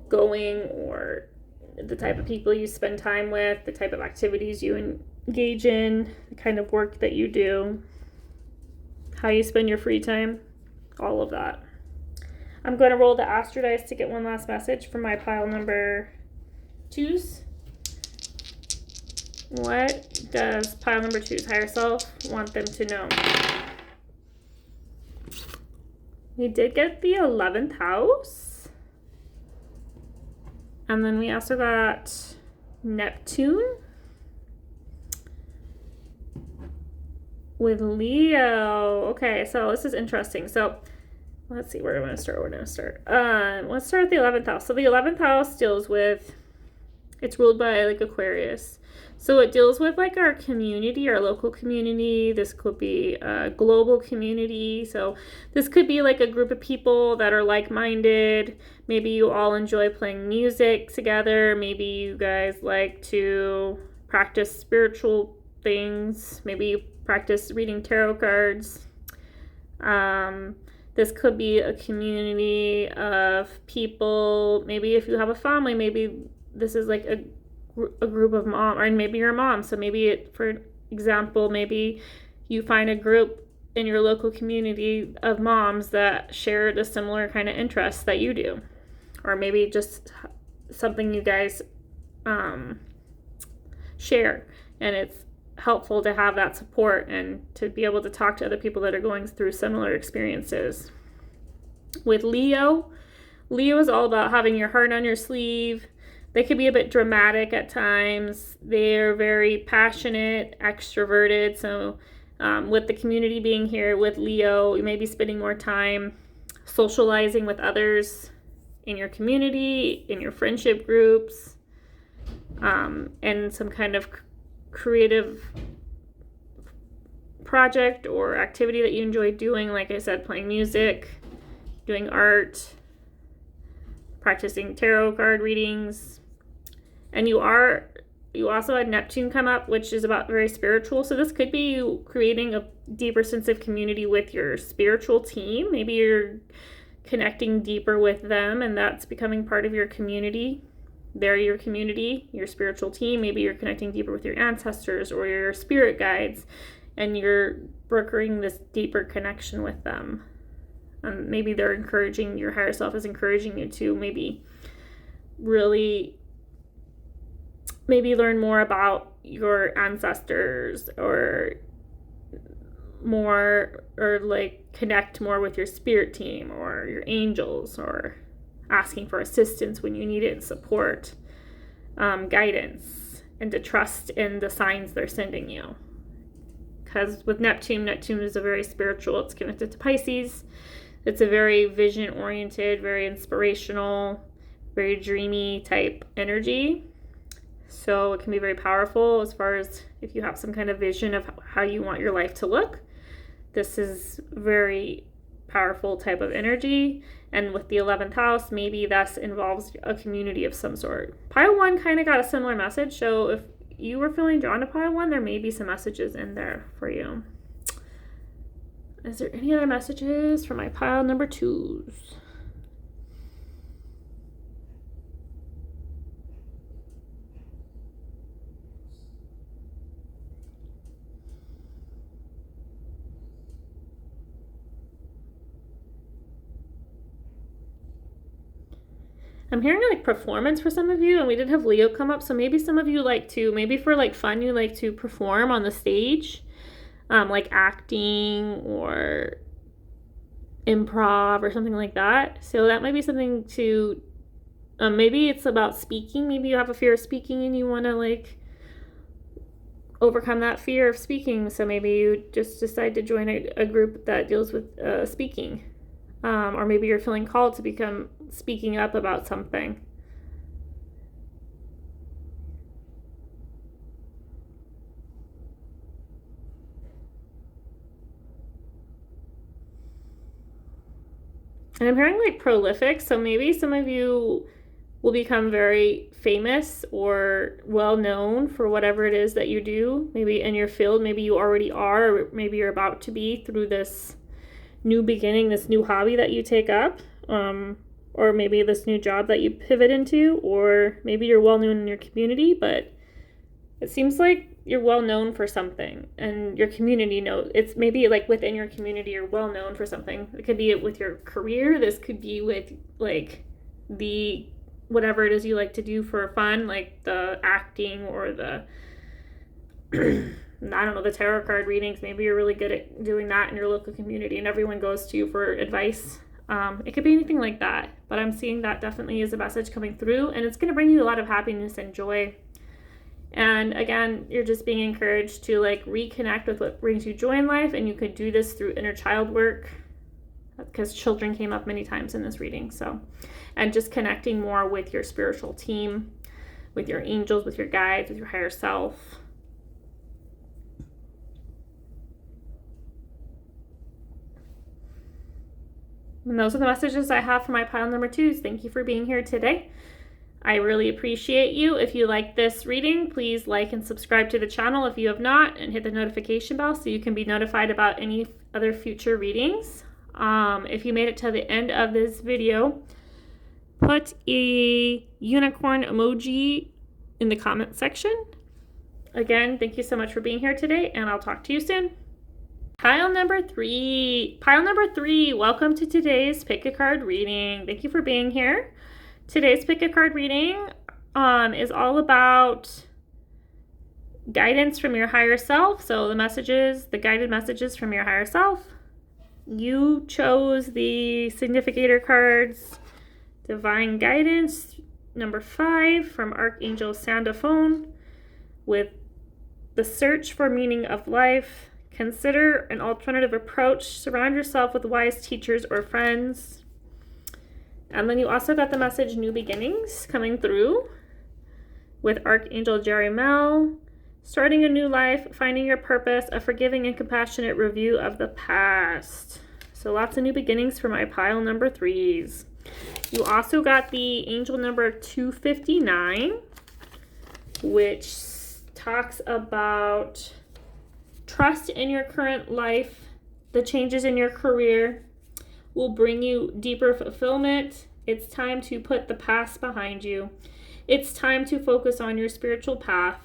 going, or the type of people you spend time with, the type of activities you engage in, the kind of work that you do, how you spend your free time, all of that. I'm going to roll the Astro Dice to get one last message from my pile number 2s. What does pile number 2's higher self want them to know? We did get the 11th house. And then we also got Neptune with Leo. Okay, so this is interesting. So let's see where we're going to start. Let's start with the 11th house. So the 11th house deals with, it's ruled by like Aquarius. So it deals with like our community, our local community. This could be a global community. So this could be like a group of people that are like-minded. Maybe you all enjoy playing music together. Maybe you guys like to practice spiritual things. Maybe you practice reading tarot cards. This could be a community of people. Maybe if you have a family, maybe this is like a group of mom, or maybe you're a mom. So maybe for example, maybe you find a group in your local community of moms that share the similar kind of interests that you do, or maybe just something you guys share, and it's helpful to have that support and to be able to talk to other people that are going through similar experiences. With Leo is all about having your heart on your sleeve. They could be a bit dramatic at times. They're very passionate, extroverted. So with the community being here with Leo, you may be spending more time socializing with others in your community, in your friendship groups, and some kind of creative project or activity that you enjoy doing. Like I said, playing music, doing art, practicing tarot card readings. And you also had Neptune come up, which is about very spiritual. So this could be you creating a deeper sense of community with your spiritual team. Maybe you're connecting deeper with them, and that's becoming part of your community. They're your community, your spiritual team. Maybe you're connecting deeper with your ancestors or your spirit guides, and you're brokering this deeper connection with them. Maybe they're encouraging, your higher self is encouraging you to maybe learn more about your ancestors, or like connect more with your spirit team or your angels, or asking for assistance when you need it, support, guidance, and to trust in the signs they're sending you. Because with Neptune is a very spiritual, it's connected to Pisces. It's a very vision-oriented, very inspirational, very dreamy type energy. So it can be very powerful as far as if you have some kind of vision of how you want your life to look. This is very powerful type of energy. And with the 11th house, maybe that involves a community of some sort. Pile 1 kind of got a similar message. So if you were feeling drawn to pile 1, there may be some messages in there for you. Is there any other messages for my pile number 2s? I'm hearing like performance for some of you, and we did have Leo come up, so maybe some of you like to, maybe for like fun, you like to perform on the stage, like acting or improv or something like that. So that might be something to, maybe it's about speaking. Maybe you have a fear of speaking and you want to like overcome that fear of speaking. So maybe you just decide to join a group that deals with speaking. Or maybe you're feeling called to become speaking up about something. And I'm hearing like prolific, so maybe some of you will become very famous or well known for whatever it is that you do. Maybe in your field, maybe you already are, or maybe you're about to be through this new beginning, this new hobby that you take up, or maybe this new job that you pivot into, or maybe you're well known in your community, but it seems like you're well known for something, and your community knows. It's maybe like within your community you're well known for something. It could be with your career. This could be with like the whatever it is you like to do for fun, like the acting or the I don't know, the tarot card readings. Maybe you're really good at doing that in your local community and everyone goes to you for advice. It could be anything like that, but I'm seeing that definitely is a message coming through, and it's going to bring you a lot of happiness and joy. And again, you're just being encouraged to like reconnect with what brings you joy in life, and you could do this through inner child work, because children came up many times in this reading. So, and just connecting more with your spiritual team, with your angels, with your guides, with your higher self. And those are the messages I have for my pile number 2s. Thank you for being here today. I really appreciate you. If you like this reading, please like and subscribe to the channel if you have not, and hit the notification bell so you can be notified about any other future readings. If you made it to the end of this video, put a unicorn emoji in the comment section. Again, thank you so much for being here today, and I'll talk to you soon. Pile number 3. Pile number 3, welcome to today's pick a card reading. Thank you for being here. Today's pick a card reading is all about guidance from your higher self. So the guided messages from your higher self. You chose the significator cards, Divine Guidance, number 5 from Archangel Sandophone, with the search for meaning of life. Consider an alternative approach. Surround yourself with wise teachers or friends. And then you also got the message New Beginnings coming through with Archangel Jeremiel. Starting a new life, finding your purpose, a forgiving and compassionate review of the past. So lots of new beginnings for my pile number 3s. You also got the angel number 259, which talks about trust in your current life. The changes in your career will bring you deeper fulfillment. It's time to put the past behind you. It's time to focus on your spiritual path.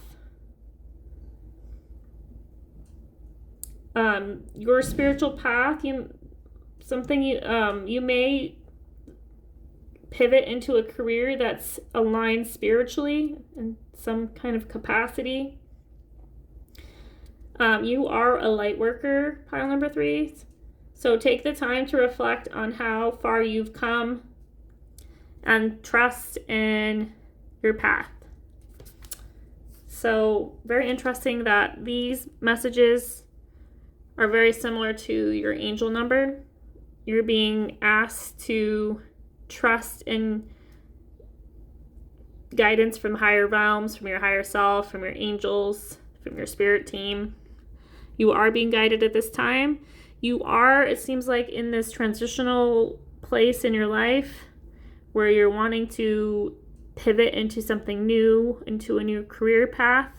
Your spiritual path, you may pivot into a career that's aligned spiritually in some kind of capacity. You are a light worker, pile number 3. So take the time to reflect on how far you've come and trust in your path. So very interesting that these messages are very similar to your angel number. You're being asked to trust in guidance from higher realms, from your higher self, from your angels, from your spirit team. You are being guided at this time. You are, it seems like, in this transitional place in your life where you're wanting to pivot into something new, into a new career path.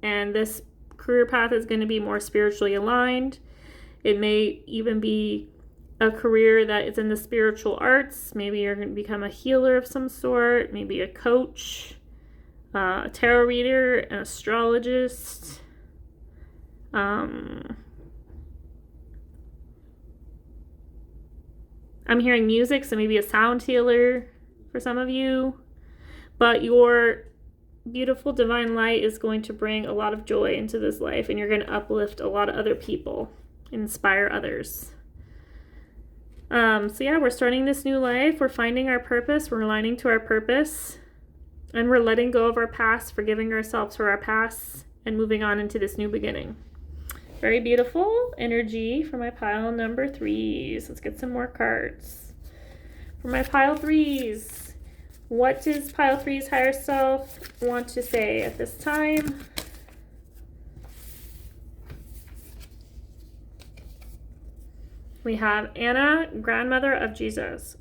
And this career path is going to be more spiritually aligned. It may even be a career that is in the spiritual arts. Maybe you're going to become a healer of some sort, maybe a coach, a tarot reader, an astrologist. I'm hearing music, so maybe a sound healer for some of you. But your beautiful divine light is going to bring a lot of joy into this life, and you're going to uplift a lot of other people, inspire others. So yeah, we're starting this new life. We're finding our purpose. We're aligning to our purpose, and we're letting go of our past, forgiving ourselves for our past, and moving on into this new beginning. Very beautiful energy for my pile number 3s. Let's get some more cards. For my pile 3s, what does pile 3's higher self want to say at this time? We have Anna, grandmother of Jesus.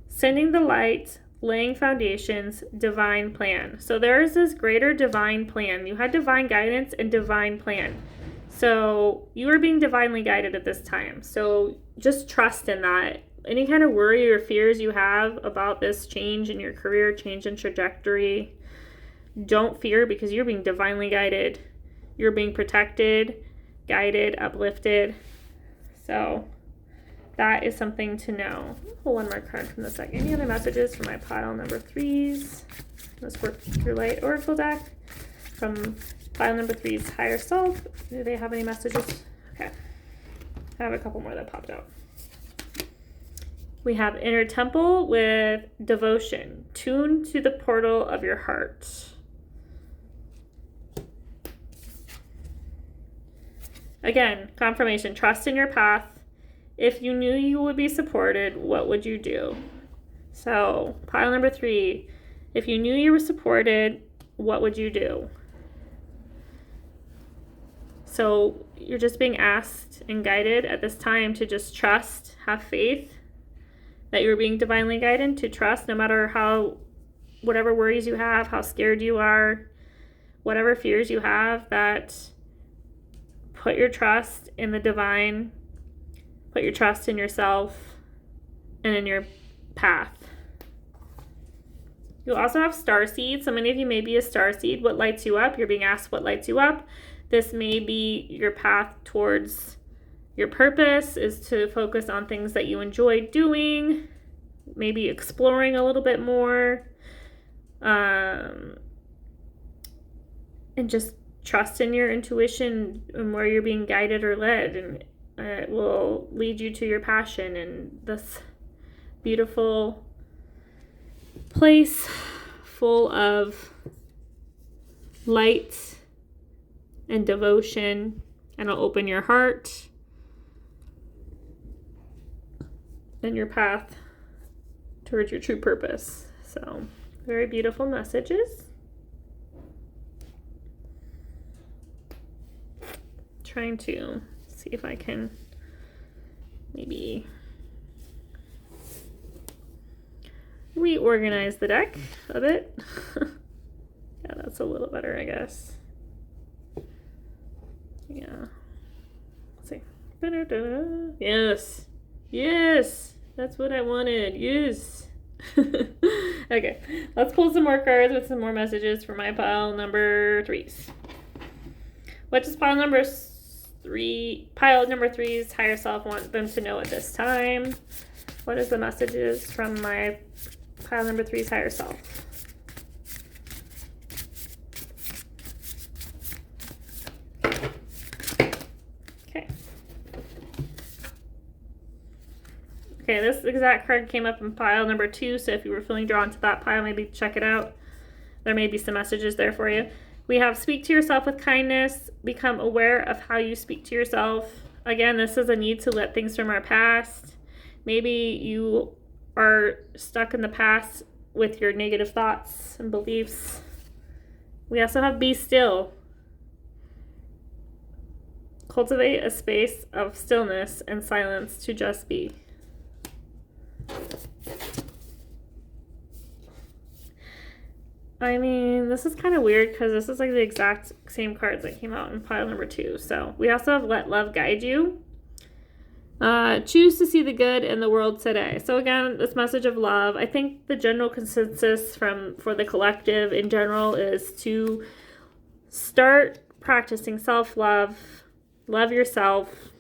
Sending the light, laying foundations, divine plan. So there is this greater divine plan. You had divine guidance and divine plan. So you are being divinely guided at this time. So just trust in that. Any kind of worry or fears you have about this change in your career, change in trajectory, don't fear, because you're being divinely guided. You're being protected, guided, uplifted. So that is something to know. Pull one more card from the deck. Any other messages for my pile number 3s? Let's work through light oracle deck from pile number 3's higher self. Do they have any messages? Okay. I have a couple more that popped out. We have inner temple with devotion. Tune to the portal of your heart. Again, confirmation. Trust in your path. If you knew you would be supported, what would you do? So, pile number 3. If you knew you were supported, what would you do? So, you're just being asked and guided at this time to just trust, have faith that you're being divinely guided, to trust no matter whatever worries you have, how scared you are, whatever fears you have, that put your trust in the divine, put your trust in yourself and in your path. You also have star seed. So many of you may be a star seed. What lights you up? You're being asked what lights you up. This may be your path towards your purpose, is to focus on things that you enjoy doing, maybe exploring a little bit more, and just trust in your intuition and where you're being guided or led, and it will lead you to your passion and this beautiful place full of light and devotion, and it'll open your heart and your path towards your true purpose. So, very beautiful messages. Trying to see if I can maybe reorganize the deck a bit. Yeah, that's a little better, I guess. Yeah. Let's see. Da-da-da. Yes. Yes. That's what I wanted. Yes. Okay. Let's pull some more cards with some more messages for my pile number 3s. What does pile number 3's higher self want them to know at this time? What is the messages from my pile number 3's higher self? Okay, this exact card came up in pile number 2, so if you were feeling drawn to that pile, maybe check it out. There may be some messages there for you. We have speak to yourself with kindness, become aware of how you speak to yourself. Again, this is a need to let things from our past. Maybe you are stuck in the past with your negative thoughts and beliefs. We also have be still. Cultivate a space of stillness and silence to just be. I mean, this is kind of weird because this is like the exact same cards that came out in pile number 2. So we also have let love guide you. Choose to see the good in the world today. So again, this message of love, I think the general consensus for the collective in general is to start practicing self-love, love yourself,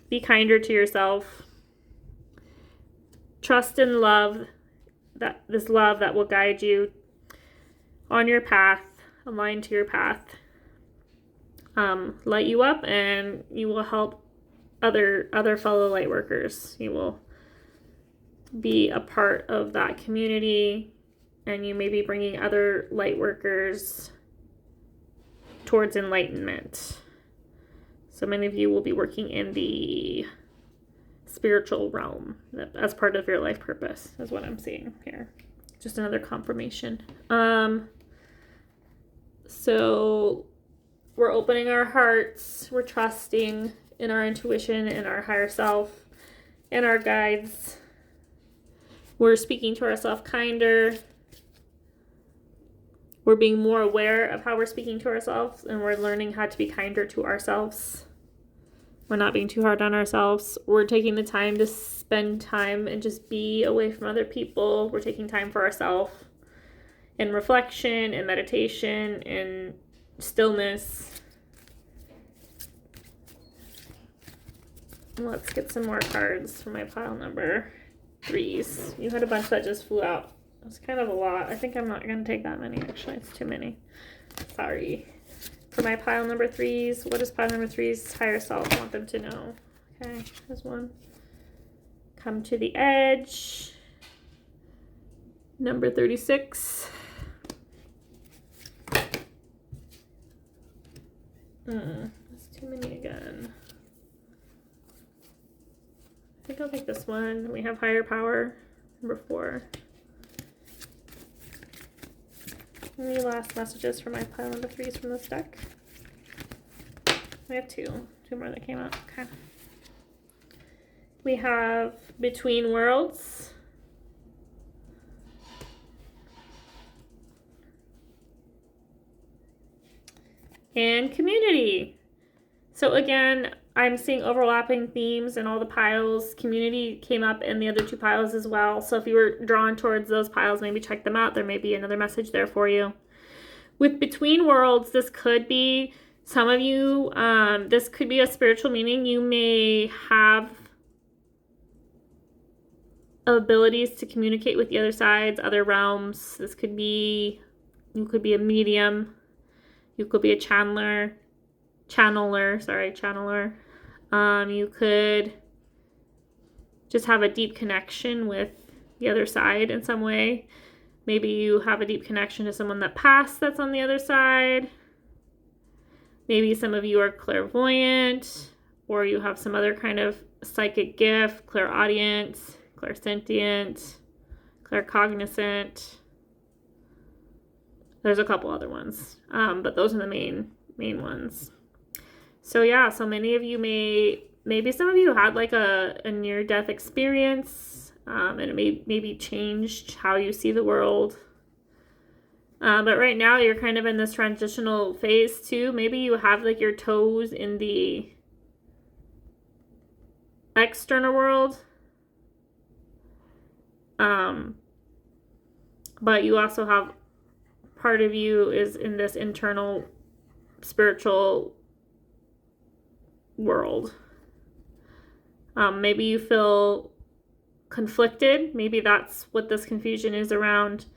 be kinder to yourself, trust in love, this love that will guide you on your path, aligned to your path, light you up, and you will help other fellow light workers. You will be a part of that community, and you may be bringing other light workers towards enlightenment. So many of you will be working in the spiritual realm as part of your life purpose, is what I'm seeing here. Just another confirmation. So we're opening our hearts, we're trusting in our intuition, in our higher self, in our guides. We're speaking to ourselves kinder. We're being more aware of how we're speaking to ourselves, and we're learning how to be kinder to ourselves. We're not being too hard on ourselves. We're taking the time to spend time and just be away from other people. We're taking time for ourselves in reflection and meditation and stillness. Let's get some more cards for my pile number 3s. You had a bunch that just flew out. That's kind of a lot. I think I'm not going to take that many, actually. It's too many. Sorry. For my pile number 3s, what does pile number 3's higher self want them to know? Okay, there's one. Come to the edge. Number 36. That's too many again. I think I'll take this one. We have higher power. Number 4. Any last messages for my pile number 3s from this deck? We have two more that came out. Okay. We have Between Worlds. And Community. So again, I'm seeing overlapping themes in all the piles. Community came up in the other 2 piles as well. So if you were drawn towards those piles, maybe check them out. There may be another message there for you. With Between Worlds, this could be some of you, this could be a spiritual meaning. You may have abilities to communicate with the other sides, other realms. This could be, you could be a medium. You could be a channeler. You could just have a deep connection with the other side in some way. Maybe you have a deep connection to someone that passed that's on the other side. Maybe some of you are clairvoyant, or you have some other kind of psychic gift, clairaudience, clairsentient, claircognizant. There's a couple other ones, but those are the main ones. So yeah, so many of you maybe some of you had like a near-death experience, and it maybe changed how you see the world. But right now you're kind of in this transitional phase too. Maybe you have like your toes in the external world. But you also have part of you is in this internal spiritual world. Maybe you feel conflicted. Maybe that's what this confusion is around.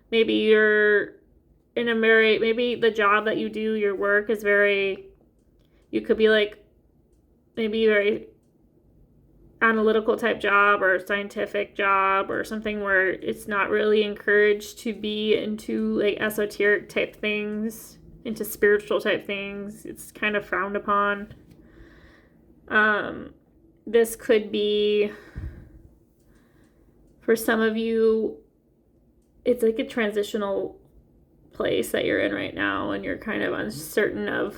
Maybe you're in maybe the job that you do, your work is you could be like, maybe very analytical type job or scientific job or something where it's not really encouraged to be into like esoteric type things, into spiritual type things. It's kind of frowned upon. This could be, for some of you, it's like a transitional place that you're in right now, and you're kind of uncertain of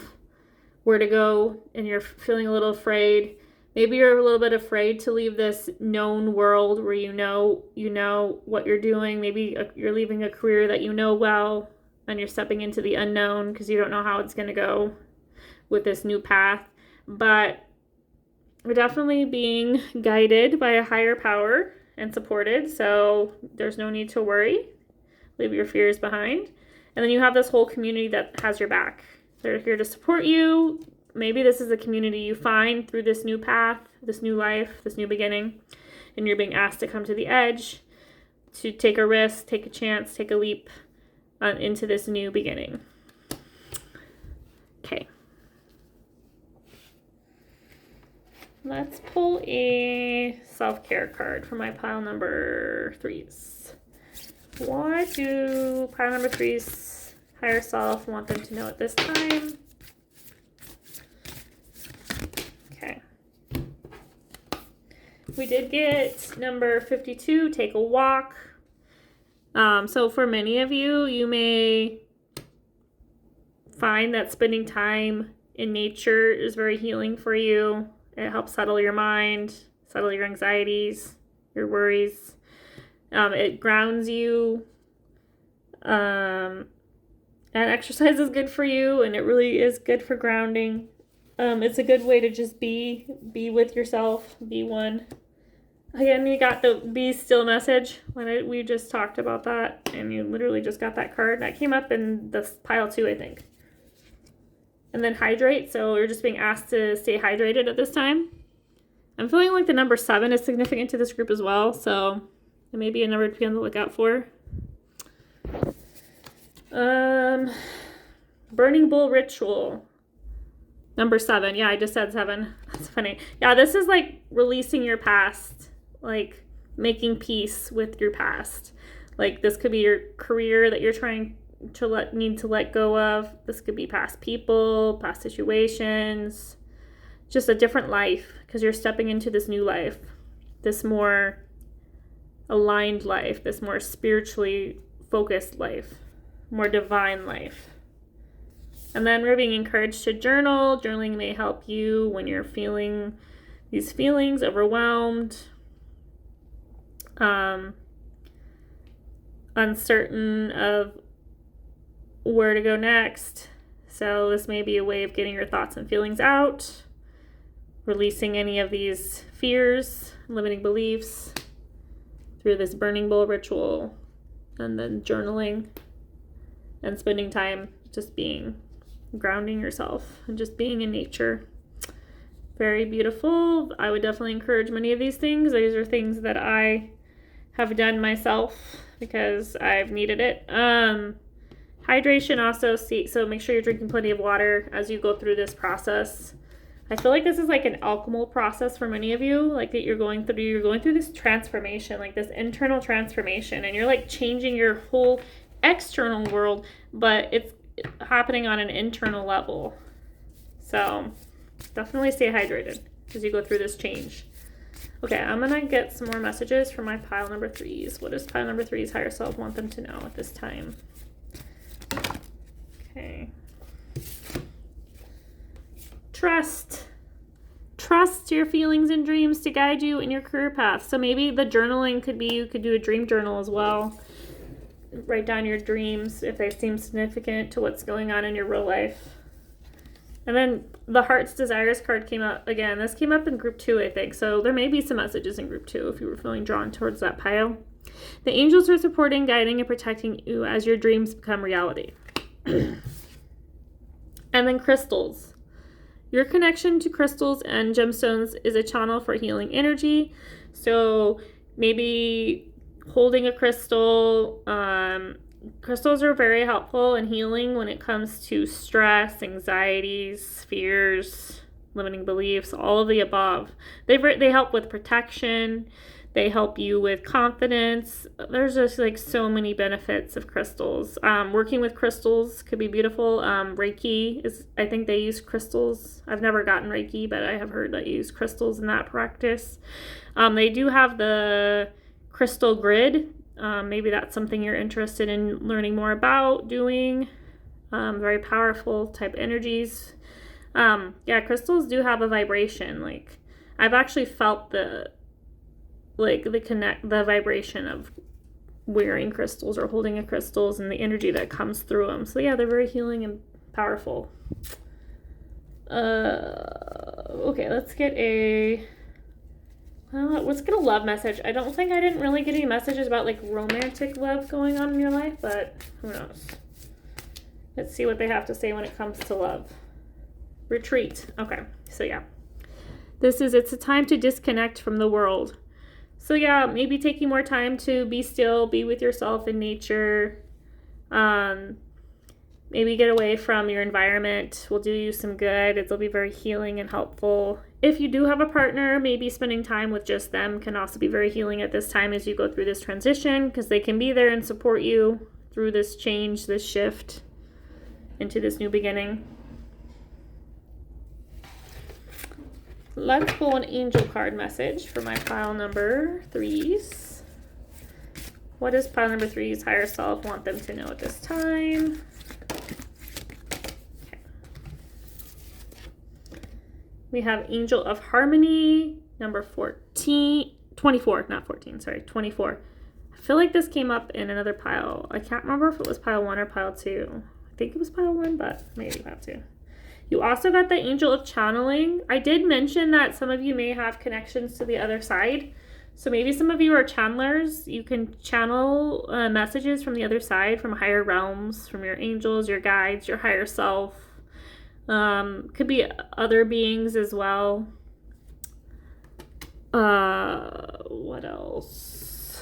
where to go, and you're feeling a little afraid. Maybe you're a little bit afraid to leave this known world where you know what you're doing. Maybe you're leaving a career that you know well, and you're stepping into the unknown because you don't know how it's going to go with this new path. But we're definitely being guided by a higher power and supported, so there's no need to worry. Leave your fears behind. And then you have this whole community that has your back. They're here to support you. Maybe this is a community you find through this new path, this new life, this new beginning, and you're being asked to come to the edge, to take a risk, take a chance, take a leap into this new beginning. Okay. Let's pull a self-care card for my pile number 3s. What do pile number 3s, higher self, want them to know at this time? Okay. We did get number 52, take a walk. So for many of you, you may find that spending time in nature is very healing for you. It helps settle your mind, settle your anxieties, your worries. It grounds you. And exercise is good for you, and it really is good for grounding. It's a good way to just be with yourself, be one. Again, you got the be still message when we just talked about that, and you literally just got that card. That came up in the pile 2, I think. And then hydrate, so you're just being asked to stay hydrated at this time. I'm feeling like the number 7 is significant to this group as well, so it may be a number to be on the lookout for. Burning Bull Ritual. Number 7. Yeah, I just said 7. That's funny. Yeah, this is like releasing your past like making peace with your past. Like this could be your career that you're trying to need to let go of. This could be past people, past situations, just a different life, because you're stepping into this new life, this more aligned life, this more spiritually focused life, more divine life. And then we're being encouraged to journal. Journaling may help you when you're feeling these feelings, overwhelmed, uncertain of where to go next. So this may be a way of getting your thoughts and feelings out, releasing any of these fears, limiting beliefs through this burning bowl ritual, and then journaling and spending time just being, grounding yourself and just being in nature. Very beautiful. I would definitely encourage many of these things. These are things that I have done myself because I've needed it. Hydration also, so make sure you're drinking plenty of water as you go through this process. I feel like this is like an alchemical process for many of you, like that you're going through this transformation, like this internal transformation, and you're like changing your whole external world, but it's happening on an internal level. So definitely stay hydrated as you go through this change. Okay, I'm gonna get some more messages from my pile number 3s. What does pile number 3's higher self want them to know at this time? Okay. Trust your feelings and dreams to guide you in your career path. So maybe the journaling could be, you could do a dream journal as well. Write down your dreams if they seem significant to what's going on in your real life. And then the Heart's Desires card came up again. This came up in group 2, I think. So there may be some messages in group 2 if you were feeling drawn towards that pile. The angels are supporting, guiding, and protecting you as your dreams become reality. And then crystals. Your connection to crystals and gemstones is a channel for healing energy. So maybe holding a crystal. Crystals are very helpful in healing when it comes to stress, anxieties, fears, limiting beliefs, all of the above. They help with protection. They help you with confidence. There's just like so many benefits of crystals. Working with crystals could be beautiful. Reiki is, I think they use crystals. I've never gotten Reiki, but I have heard that you use crystals in that practice. They do have the crystal grid. Maybe that's something you're interested in learning more about doing. Very powerful type energies. Crystals do have a vibration. Like I've actually felt the vibration of wearing crystals or holding a crystals and the energy that comes through them. So yeah, they're very healing and powerful. Okay, let's get a love message. I didn't really get any messages about like romantic love going on in your life, but who knows? Let's see what they have to say when it comes to love. Retreat. Okay, so yeah. It's a time to disconnect from the world. So yeah, maybe taking more time to be still, be with yourself in nature. Maybe get away from your environment will do you some good. It'll be very healing and helpful. If you do have a partner, maybe spending time with just them can also be very healing at this time as you go through this transition, because they can be there and support you through this change, this shift into this new beginning. Let's pull an angel card message for my pile number 3s. What does pile number 3's higher self want them to know at this time? Okay. We have Angel of Harmony, number 24, not 14, sorry, 24. I feel like this came up in another pile. I can't remember if it was pile 1 or pile 2. I think it was pile 1, but maybe pile 2. You also got the Angel of Channeling. I did mention that some of you may have connections to the other side. So maybe some of you are channelers. You can channel messages from the other side, from higher realms, from your angels, your guides, your higher self. Could be other beings as well. What else?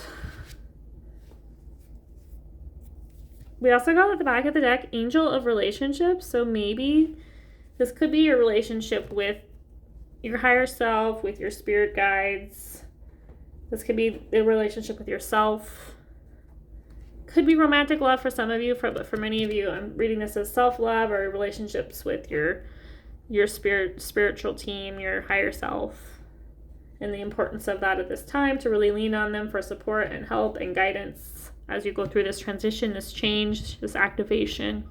We also got at the back of the deck, Angel of Relationships. So maybe this could be your relationship with your higher self, with your spirit guides. This could be a relationship with yourself. Could be romantic love for some of you, but for many of you, I'm reading this as self-love or relationships with your spiritual team, your higher self, and the importance of that at this time, to really lean on them for support and help and guidance as you go through this transition, this change, this activation.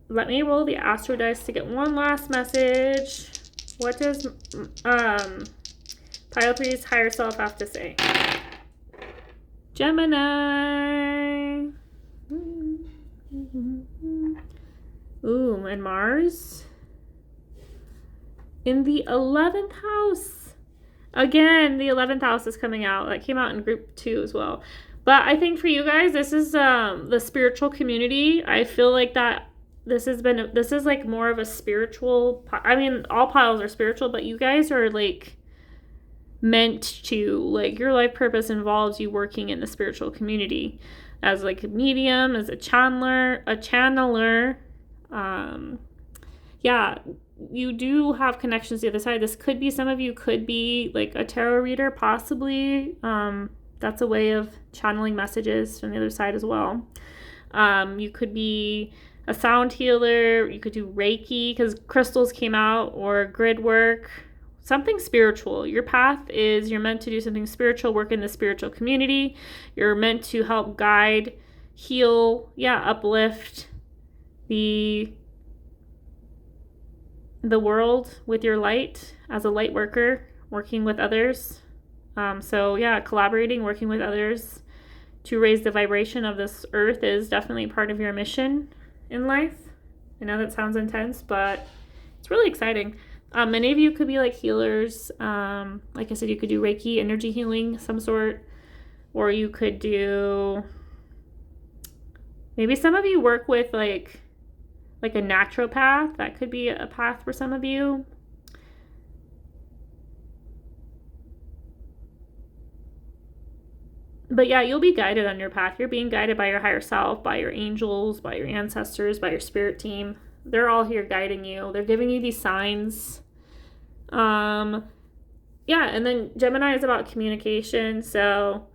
Let me roll the Astro dice to get one last message. What does Pile 3's higher self have to say? Gemini. Ooh, and Mars in the 11th house. Again, the 11th house is coming out. That came out in group 2 as well. But I think for you guys, this is the spiritual community. I feel like that this is like more of a spiritual, I mean, all piles are spiritual, but you guys are like meant to, like, your life purpose involves you working in the spiritual community as like a medium, as a channeler. Yeah, you do have connections to the other side. This could be, some of you could be like a tarot reader, possibly. That's a way of channeling messages from the other side as well. You could be a sound healer. You could do Reiki because crystals came out, or grid work, something spiritual. Your path is, you're meant to do something spiritual, work in the spiritual community. You're meant to help guide, heal, uplift the world with your light as a light worker, working with others. Collaborating, working with others to raise the vibration of this earth is definitely part of your mission in life. I know that sounds intense, but it's really exciting. Many of you could be like healers. Like I said, you could do Reiki, energy healing, some sort, or you could do, maybe some of you work with like a naturopath. That could be a path for some of you. But yeah, you'll be guided on your path. You're being guided by your higher self, by your angels, by your ancestors, by your spirit team. They're all here guiding you. They're giving you these signs. And then Gemini is about communication. So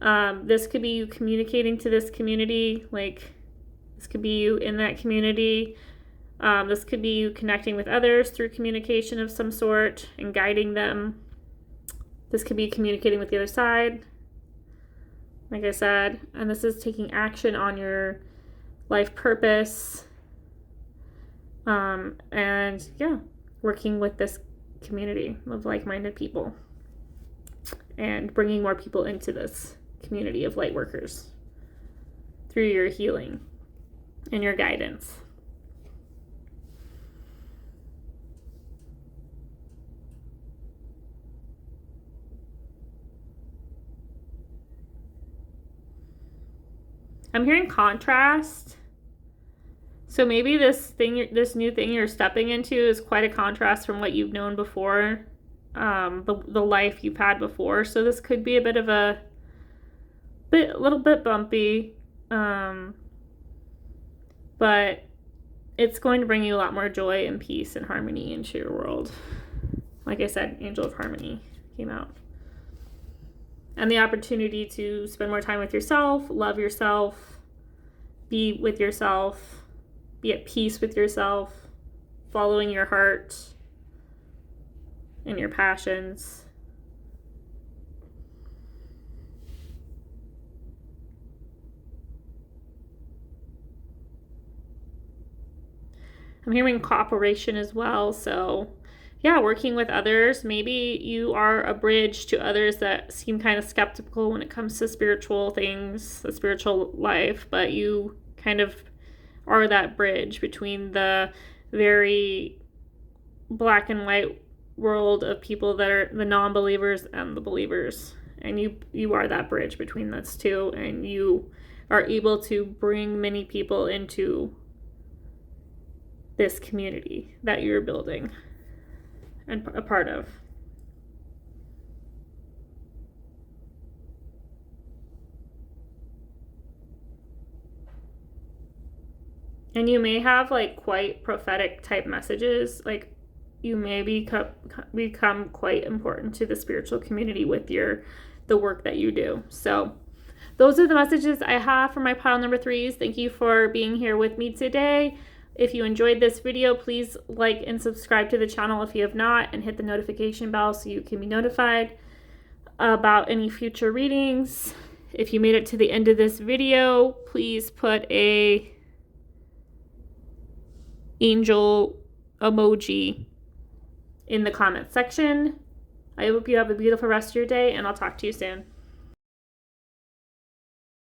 this could be you communicating to this community. Like, this could be you in that community. This could be you connecting with others through communication of some sort and guiding them. This could be communicating with the other side, like I said. And this is taking action on your life purpose. Working with this community of like-minded people and bringing more people into this community of light workers through your healing and your guidance. I'm hearing contrast. So maybe this new thing you're stepping into is quite a contrast from what you've known before, the life you've had before. So this could be a little bit bumpy, but it's going to bring you a lot more joy and peace and harmony into your world. Like I said, Angel of Harmony came out. And the opportunity to spend more time with yourself, love yourself, be with yourself, be at peace with yourself, following your heart and your passions. I'm hearing cooperation as well. So working with others. Maybe you are a bridge to others that seem kind of skeptical when it comes to spiritual things, the spiritual life, but you kind of are that bridge between the very black and white world of people that are the non-believers and the believers. And you are that bridge between those two, and you are able to bring many people into this community that you're building and a part of. And you may have like quite prophetic type messages. Like, you may become quite important to the spiritual community with the work that you do. So those are the messages I have for my pile number 3s. Thank you for being here with me today. If you enjoyed this video, please like and subscribe to the channel if you have not, and hit the notification bell so you can be notified about any future readings. If you made it to the end of this video, please put a angel emoji in the comment section. I hope you have a beautiful rest of your day, and I'll talk to you soon.